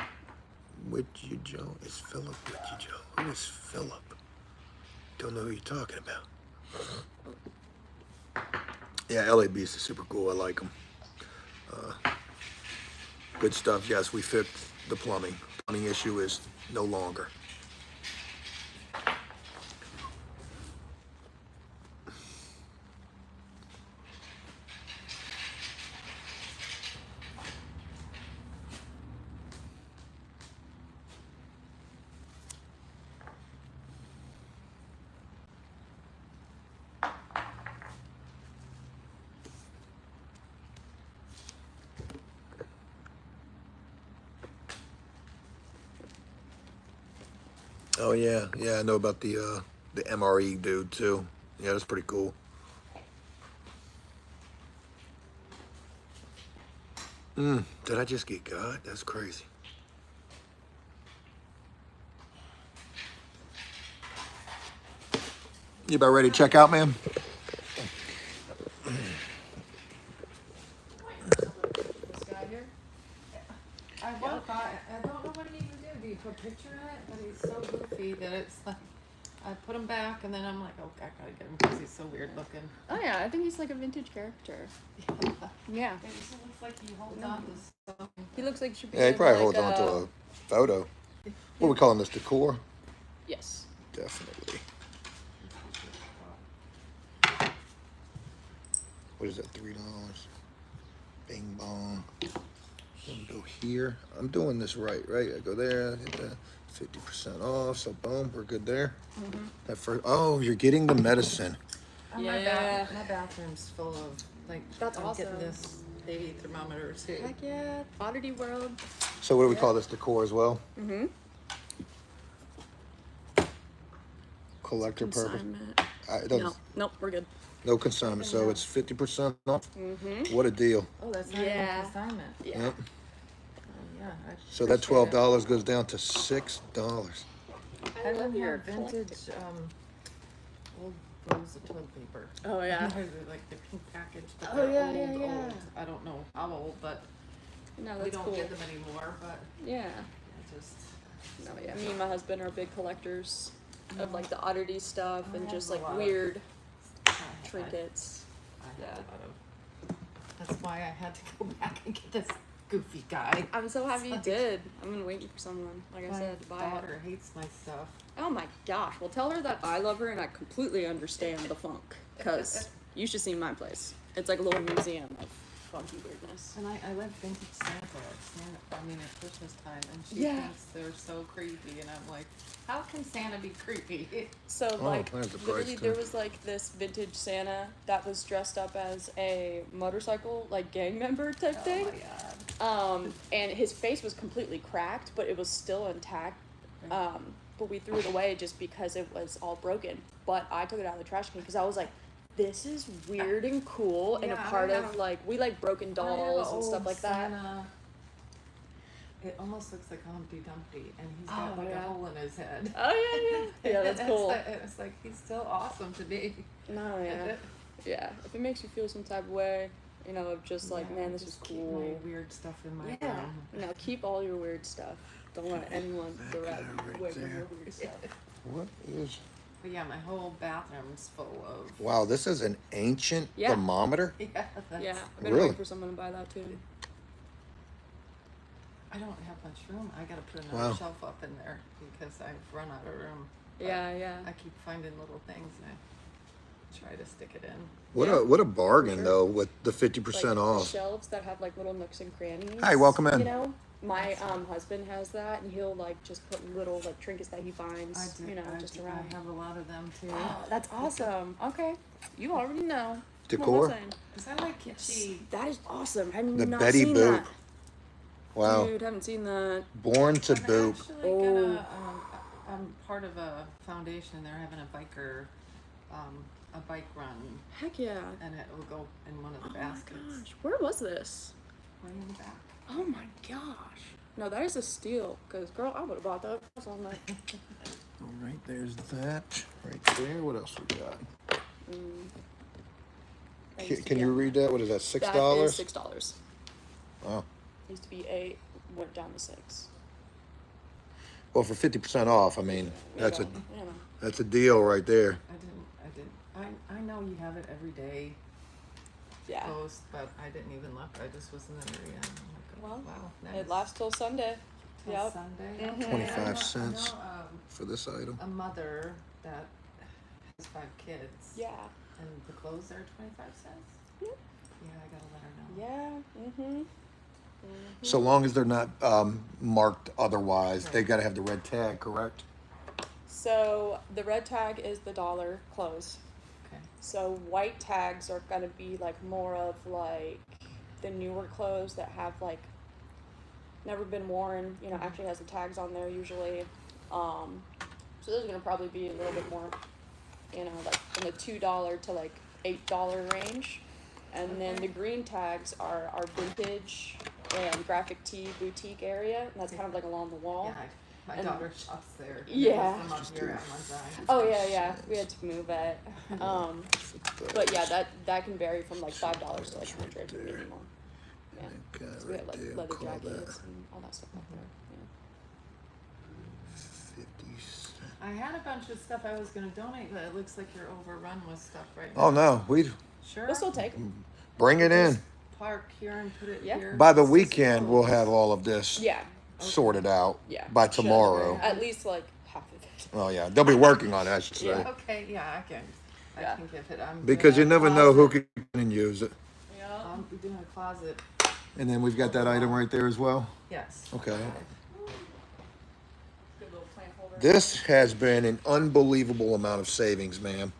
S1: with you, Joe. It's Philip with you, Joe. Who is Philip? Don't know who you're talking about. Yeah, LA Beast is super cool. I like him. Good stuff. Yes, we fixed the plumbing. Plumbing issue is no longer. Oh yeah, yeah, I know about the MRE dude too. Yeah, that's pretty cool. Did I just get God? That's crazy. You about ready to check out, man?
S2: This guy here.
S9: I don't know what he even do. Do you put a picture in it? But he's so goofy that it's like, I put him back and then I'm like, oh, I gotta get him because he's so weird looking.
S2: Oh yeah, I think he's like a vintage character. Yeah.
S9: It just looks like he holds on to something.
S2: He looks like he should be.
S1: Yeah, he
S2: in,
S1: probably
S2: like,
S1: holds on to a photo. What are we calling this, decor?
S2: Yes.
S1: Definitely. What is that, $3? Bing bong. I'm gonna go here. I'm doing this right? I go there, hit that 50% off, so boom, we're good there. That first, oh, you're getting the medicine.
S9: Oh,
S2: Yeah.
S9: my bathroom's full of, like,
S2: That's
S9: I'm
S2: awesome.
S9: getting this baby thermometer too.
S2: Heck yeah, Oddity World.
S1: So what do we call this, decor as well?
S2: Mm-hmm.
S1: Collector purpose?
S2: Consignment.
S1: It doesn't,
S2: No, nope, we're good.
S1: No consignment, so it's 50% off.
S2: Mm-hmm.
S1: What a deal!
S9: Oh, that's not
S2: Yeah.
S9: even consignment.
S2: Yeah.
S1: Yep.
S9: Yeah.
S1: So that
S9: appreciate it.
S1: $12 goes down to $6.
S9: I
S2: love
S9: even
S2: your
S9: have vintage old rolls of toilet paper.
S2: Oh yeah.
S9: They're like the pink package, but
S2: Oh,
S9: they're
S2: yeah,
S9: old,
S2: yeah, yeah.
S9: old. I don't know how old, but
S2: No,
S9: we
S2: that's
S9: don't
S2: cool.
S9: get them anymore. But
S2: Yeah.
S9: I just
S2: No, yeah. Me and my husband are big collectors of like the oddity stuff
S9: I
S2: and
S9: have
S2: just
S9: a
S2: like
S9: lot of-
S2: weird
S9: I
S2: trinkets.
S9: have
S2: Yeah.
S9: a lot of. That's why I had to go back and get this goofy guy.
S2: I'm so happy you
S9: Like-
S2: did. I've been waiting for someone, like I
S9: My
S2: said, to buy
S9: daughter
S2: it.
S9: hates my stuff.
S2: Oh my gosh. Well, tell her that I love her and I completely understand the funk. Because you should see my place. It's like a little museum of funky weirdness.
S9: And I like vintage Santa. I mean, at Christmas time, and she
S2: Yeah.
S9: thinks they're so creepy, and I'm like, how can Santa be creepy?
S2: So
S1: Oh,
S2: like
S1: there's the price
S2: literally
S1: tag.
S2: there was like this vintage Santa that was dressed up as a motorcycle like gang member type thing.
S9: Oh my god.
S2: And his face was completely cracked, but it was still intact. But we threw it away just because it was all broken. But I took it out of the trash can because I was like, this is weird and cool and a
S9: Yeah, I
S2: part of
S9: have-
S2: like we like broken
S9: I have
S2: dolls
S9: a
S2: and stuff
S9: old
S2: like that.
S9: Santa. It almost looks like Humpty Dumpty, and he's
S2: Oh,
S9: got like
S2: yeah.
S9: a hole in his head.
S2: Oh yeah, yeah. Yeah, that's cool.
S9: It's like he's still awesome to me.
S2: No, yeah. Yeah. If it makes you feel some type of way, you know, of just like,
S9: Yeah,
S2: man, this
S9: just
S2: is
S9: keep
S2: cool.
S9: my weird stuff in my
S2: Yeah.
S9: room.
S2: No, keep all your weird stuff. Don't let anyone direct
S1: right
S2: away from
S1: there.
S2: your weird stuff.
S1: What is?
S9: But yeah, my whole bathroom's full of.
S1: Wow, this is an ancient
S2: Yeah.
S1: thermometer.
S9: Yeah, that's,
S2: Yeah, I've been
S1: Really?
S2: waiting for someone to buy that too.
S9: I don't have much room. I gotta put
S1: Wow.
S9: another shelf up in there because I've run out of room. But
S2: Yeah, yeah.
S9: I keep finding little things and I try to stick it in.
S1: What a bargain
S2: Sure.
S1: though with the
S2: Like
S1: 50% off.
S2: shelves that have like little nooks and crannies.
S1: Hi, welcome in.
S2: You know, my husband has that, and he'll like just put little like trinkets that he finds.
S9: I do.
S2: You know, just
S9: I
S2: around.
S9: have a lot of them too.
S2: Oh, that's awesome. Okay, you already know.
S1: Decor?
S2: What am I saying?
S9: Cause I like kitschy.
S2: That is awesome. Have
S1: The
S2: not
S1: Betty
S2: seen
S1: Boop.
S2: that.
S1: Wow,
S2: Dude, haven't seen that.
S1: born to
S9: I'm
S1: boop.
S9: actually
S2: Oh.
S9: gonna. I'm part of a foundation. They're having a biker, a bike run,
S2: Heck yeah.
S9: and it will go in one of the
S2: Oh my
S9: baskets.
S2: gosh, where was this?
S9: Right in the back.
S2: Oh my gosh. No, that is a steal. Cause girl, I would have bought that. That's all night.
S1: All right, there's that. Right there. What else we got?
S2: That used to
S1: Can
S2: be
S1: you
S2: a-
S1: read that? What is that? $6?
S2: That is $6.
S1: Wow.
S2: Used to be 8, went down to 6.
S1: Well, for 50% off, I mean, that's a
S2: You know.
S1: that's a deal right there.
S9: I know you have it every day
S2: Yeah.
S9: post, but I didn't even look. I just was in the area. And I'm like, oh,
S2: Well,
S9: wow, nice.
S2: It lasts till Sunday.
S9: Till
S2: Yep.
S9: Sunday.
S2: Mhm.
S9: Okay.
S1: 25
S9: I
S1: cents.
S9: know,
S1: For this item.
S9: a mother that has 5 kids.
S2: Yeah.
S9: And the clothes are 25 cents.
S2: Yep.
S9: Yeah, I gotta let her know.
S2: Yeah. Mm-hmm.
S1: So long as they're not marked otherwise, they got to have the red tag, correct?
S2: So the red tag is the dollar clothes.
S9: Okay.
S2: So white tags are gonna be like more of like the newer clothes that have like never been worn. You know, actually has the tags on there usually. So those are gonna probably be a little bit more, you know, like in the $2 to like $8 range. And then the green tags are our vintage and graphic tee boutique area, and that's kind of like along the wall.
S9: Yeah, my
S2: And-
S9: daughter shops there.
S2: Yeah.
S9: I'm up here at one time.
S2: Oh yeah, yeah. We had to move it. But yeah, that can vary from like $5 to like 100 maybe more. Yeah.
S1: Okay,
S2: So we have like
S1: right there,
S2: leather
S1: call that
S2: jackets and all that stuff up there.
S1: 50 cents.
S9: I had a bunch of stuff I was gonna donate, but it looks like you're overrun with stuff right
S1: Oh
S9: now.
S1: no, we
S2: Yeah.
S9: Sure.
S2: We'll still take them.
S1: bring it in.
S9: Park here and put it
S2: Yeah.
S9: here.
S1: By the
S9: This is
S1: weekend, we'll
S9: close.
S1: have all of this
S2: Yeah.
S1: sorted out.
S2: Yeah.
S1: By
S2: Should.
S1: tomorrow.
S2: At least like half of it.
S1: Oh yeah, they'll be working on it, I should say.
S2: Yeah.
S9: Okay, yeah, I
S2: Yeah.
S9: can give it. I'm
S1: Because you
S9: doing a
S1: never know who
S9: closet.
S1: can use it.
S2: Yeah.
S9: I'm doing a closet.
S1: And then we've got that item right there as well.
S9: Yes.
S1: Okay.
S2: Good little plant holder.
S1: This has been an unbelievable amount of savings, ma'am.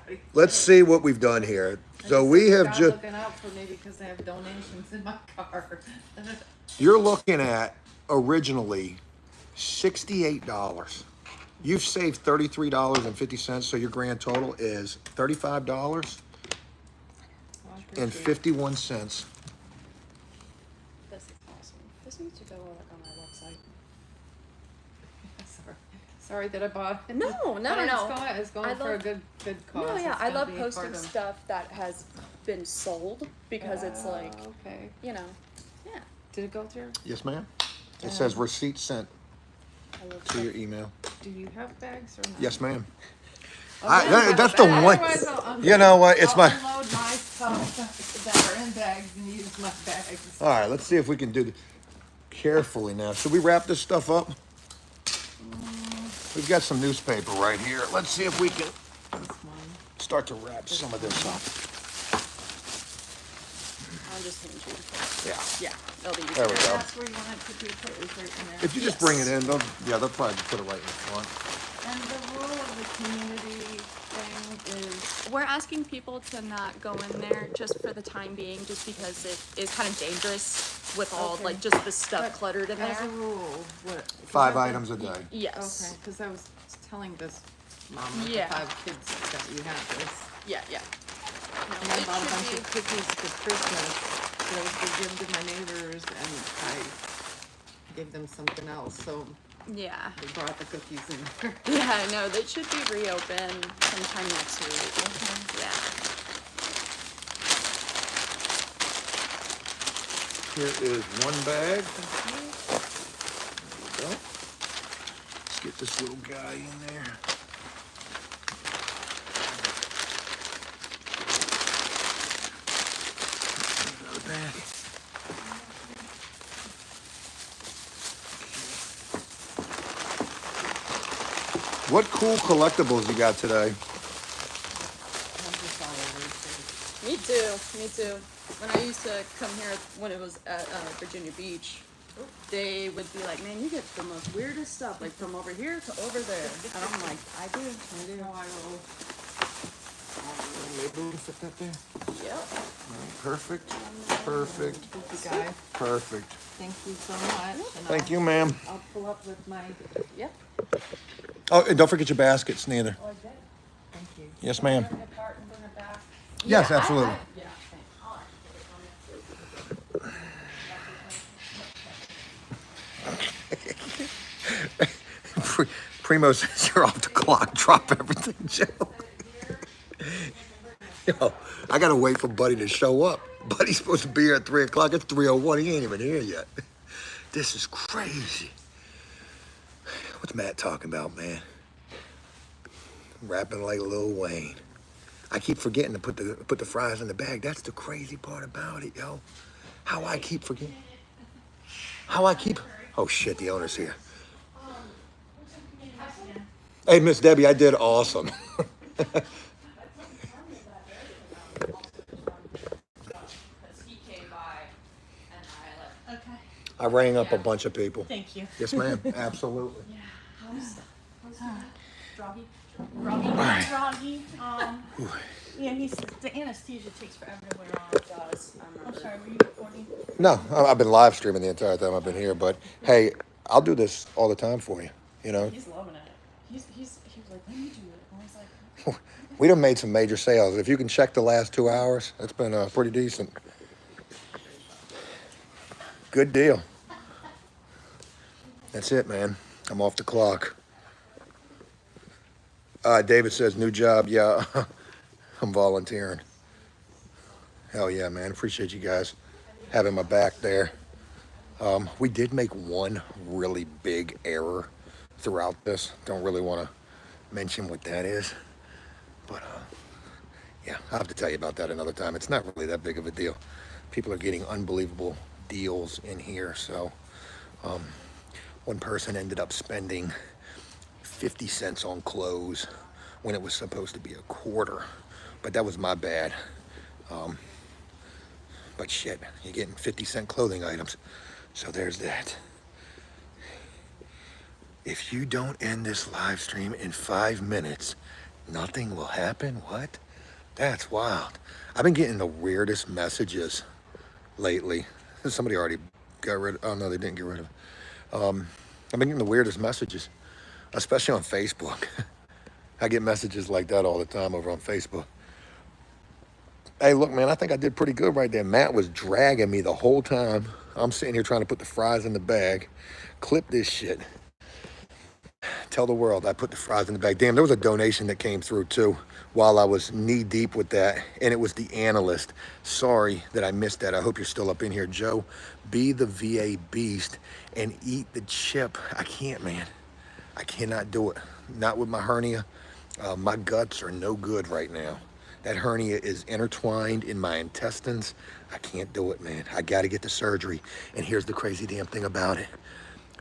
S9: Okay.
S1: Let's see what we've done here.
S9: I
S1: So
S9: just
S1: we
S9: think
S1: have
S9: God
S1: just,
S9: looking out for me because I have donations in my car.
S1: you're looking at originally $68. You've saved $33.50, so your grand total is $35. and 51 cents.
S2: This is awesome. This needs to go like on our website.
S9: Sorry that I bought.
S2: No.
S9: It's going for a good cause.
S2: No, yeah,
S9: It's
S2: I
S9: gonna
S2: love
S9: be
S2: posting
S9: part of-
S2: stuff that has been sold because it's like,
S9: Okay.
S2: you know, yeah.
S9: Did it go through?
S1: Yes, ma'am. It says receipt sent
S2: I love
S1: to your email.
S9: Do you have bags or not?
S1: Yes, ma'am.
S9: Okay.
S1: That's the one.
S9: Otherwise I'll
S1: You know what? It's
S9: I'll
S1: my.
S9: unload my stuff that are in bags and use my bags.
S1: All right, let's see if we can do it carefully now. Should we wrap this stuff up? We've got some newspaper right here. Let's see if we can
S9: This one.
S1: start to wrap some of this up.
S2: I'll just hand you.
S1: Yeah.
S2: Yeah, that'll be easy.
S1: There we go.
S9: That's where you want it to be put, is right in there.
S1: If you just bring it in, they'll probably put it right in the front.
S9: And the rule of the community thing is,
S2: We're asking people to not go in there just for the time being, just because it is kind of dangerous with all
S9: Okay.
S2: like just the stuff
S9: but
S2: cluttered in
S9: as
S2: there.
S9: a rule, what?
S1: 5 items a day.
S2: Yes.
S9: Okay, because I was telling this mom with
S2: Yeah.
S9: the 5 kids that you have this.
S2: Yeah, yeah. No,
S9: And I
S2: it
S9: bought a
S2: should
S9: bunch
S2: be-
S9: of cookies for Christmas that I was gonna give to my neighbors, and I gave them something else, so
S2: Yeah.
S9: they brought the cookies in.
S2: Yeah, no, they should be reopened sometime next week. Yeah.
S1: Here is one bag. There we go. Let's get this little guy in there. Another bag. What cool collectibles you got today?
S9: I'm just all over the place.
S2: Me too. Me too. When I used to come here, when it was at Virginia Beach, they would be like, "Man, you get the most weirdest stuff, like from over here to over there." And I'm like, "I do.
S9: No, I will.
S1: Maybe we can fit that there.
S2: Yep."
S1: Perfect. Perfect.
S9: Thank you, guys.
S1: Perfect.
S9: Thank you so much. And
S1: Thank you, ma'am.
S9: I'll pull up with my,
S2: Yep.
S1: Oh, and don't forget your baskets, neither.
S9: oh, I did. Thank you.
S1: Yes, ma'am.
S9: Bring it apart and bring it back.
S1: Yes, absolutely.
S2: Yeah.
S1: Primo says you're off the clock. Drop everything, Joe. Yo, I gotta wait for Buddy to show up. Buddy's supposed to be here at 3 o'clock. It's 3:01. He ain't even here yet. This is crazy. What's Matt talking about, man? Rapping like Lil Wayne. I keep forgetting to put the fries in the bag. That's the crazy part about it, yo. How I keep forgetting. Oh shit, the owner's here. Hey, Miss Debbie, I did awesome.
S2: Because he came by, and I like.
S7: Okay,
S1: I rang up a bunch of people.
S7: thank you.
S1: Yes, ma'am. Absolutely.
S7: Droggy? Droggy, yeah, the anesthesia takes forever to wear off.
S2: It does. I
S7: I'm
S2: remember.
S7: sorry, were you recording?
S1: No, I've been live streaming the entire time I've been here, but hey, I'll do this all the time for you. You know,
S7: He's loving it. He was like, let me do it. And I was like,
S1: we done made some major sales. If you can check the last 2 hours, it's been pretty decent. Good deal. That's it, man. I'm off the clock. David says, new job. Yeah, I'm volunteering. Hell yeah, man. Appreciate you guys having my back there. We did make one really big error throughout this. Don't really want to mention what that is. But, yeah, I'll have to tell you about that another time. It's not really that big of a deal. People are getting unbelievable deals in here. So, one person ended up spending 50 cents on clothes when it was supposed to be a quarter. But that was my bad. But shit, you're getting 50-cent clothing items. So there's that. If you don't end this live stream in 5 minutes, nothing will happen? What? That's wild. I've been getting the weirdest messages lately. Somebody already got rid of, oh no, they didn't get rid of it. I've been getting the weirdest messages, especially on Facebook. I get messages like that all the time over on Facebook. Hey, look, man, I think I did pretty good right there. Matt was dragging me the whole time. I'm sitting here trying to put the fries in the bag. Clip this shit. Tell the world I put the fries in the bag. Damn, there was a donation that came through too while I was knee deep with that, and it was the analyst. Sorry that I missed that. I hope you're still up in here, Joe. Be the VA beast and eat the chip. I can't, man. I cannot do it. Not with my hernia. My guts are no good right now. That hernia is intertwined in my intestines. I can't do it, man. I got to get the surgery. And here's the crazy damn thing about it.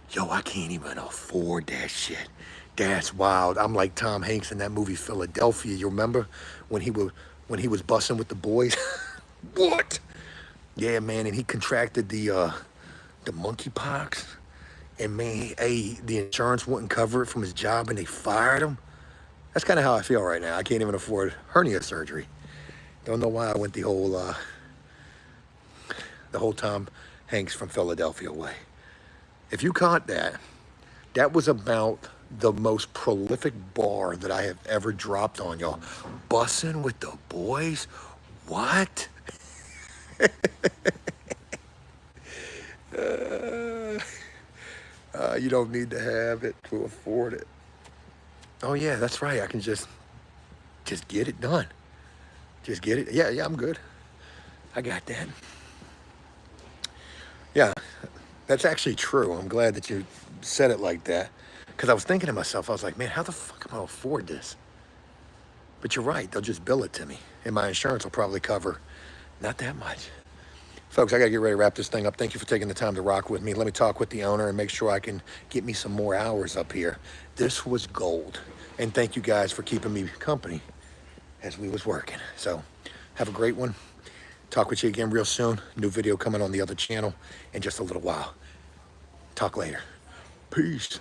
S1: Yo, I can't even afford that shit. That's wild. I'm like Tom Hanks in that movie Philadelphia. You remember when he was bussing with the boys? What? Yeah, man. And he contracted the monkeypox. And man, the insurance wouldn't cover it from his job, and they fired him. That's kind of how I feel right now. I can't even afford hernia surgery. Don't know why I went the whole Tom Hanks from Philadelphia way. If you caught that, that was about the most prolific bar that I have ever dropped on y'all. Bussin' with the boys? What? You don't need to have it to afford it. Oh yeah, that's right. I can just get it done. Just get it. Yeah, I'm good. I got that. Yeah, that's actually true. I'm glad that you said it like that. Because I was thinking to myself, I was like, man, how the fuck am I gonna afford this? But you're right, they'll just bill it to me. And my insurance will probably cover not that much. Folks, I gotta get ready to wrap this thing up. Thank you for taking the time to rock with me. Let me talk with the owner and make sure I can get me some more hours up here. This was gold. And thank you guys for keeping me company as we was working. So have a great one. Talk with you again real soon. New video coming on the other channel in just a little while. Talk later. Peace.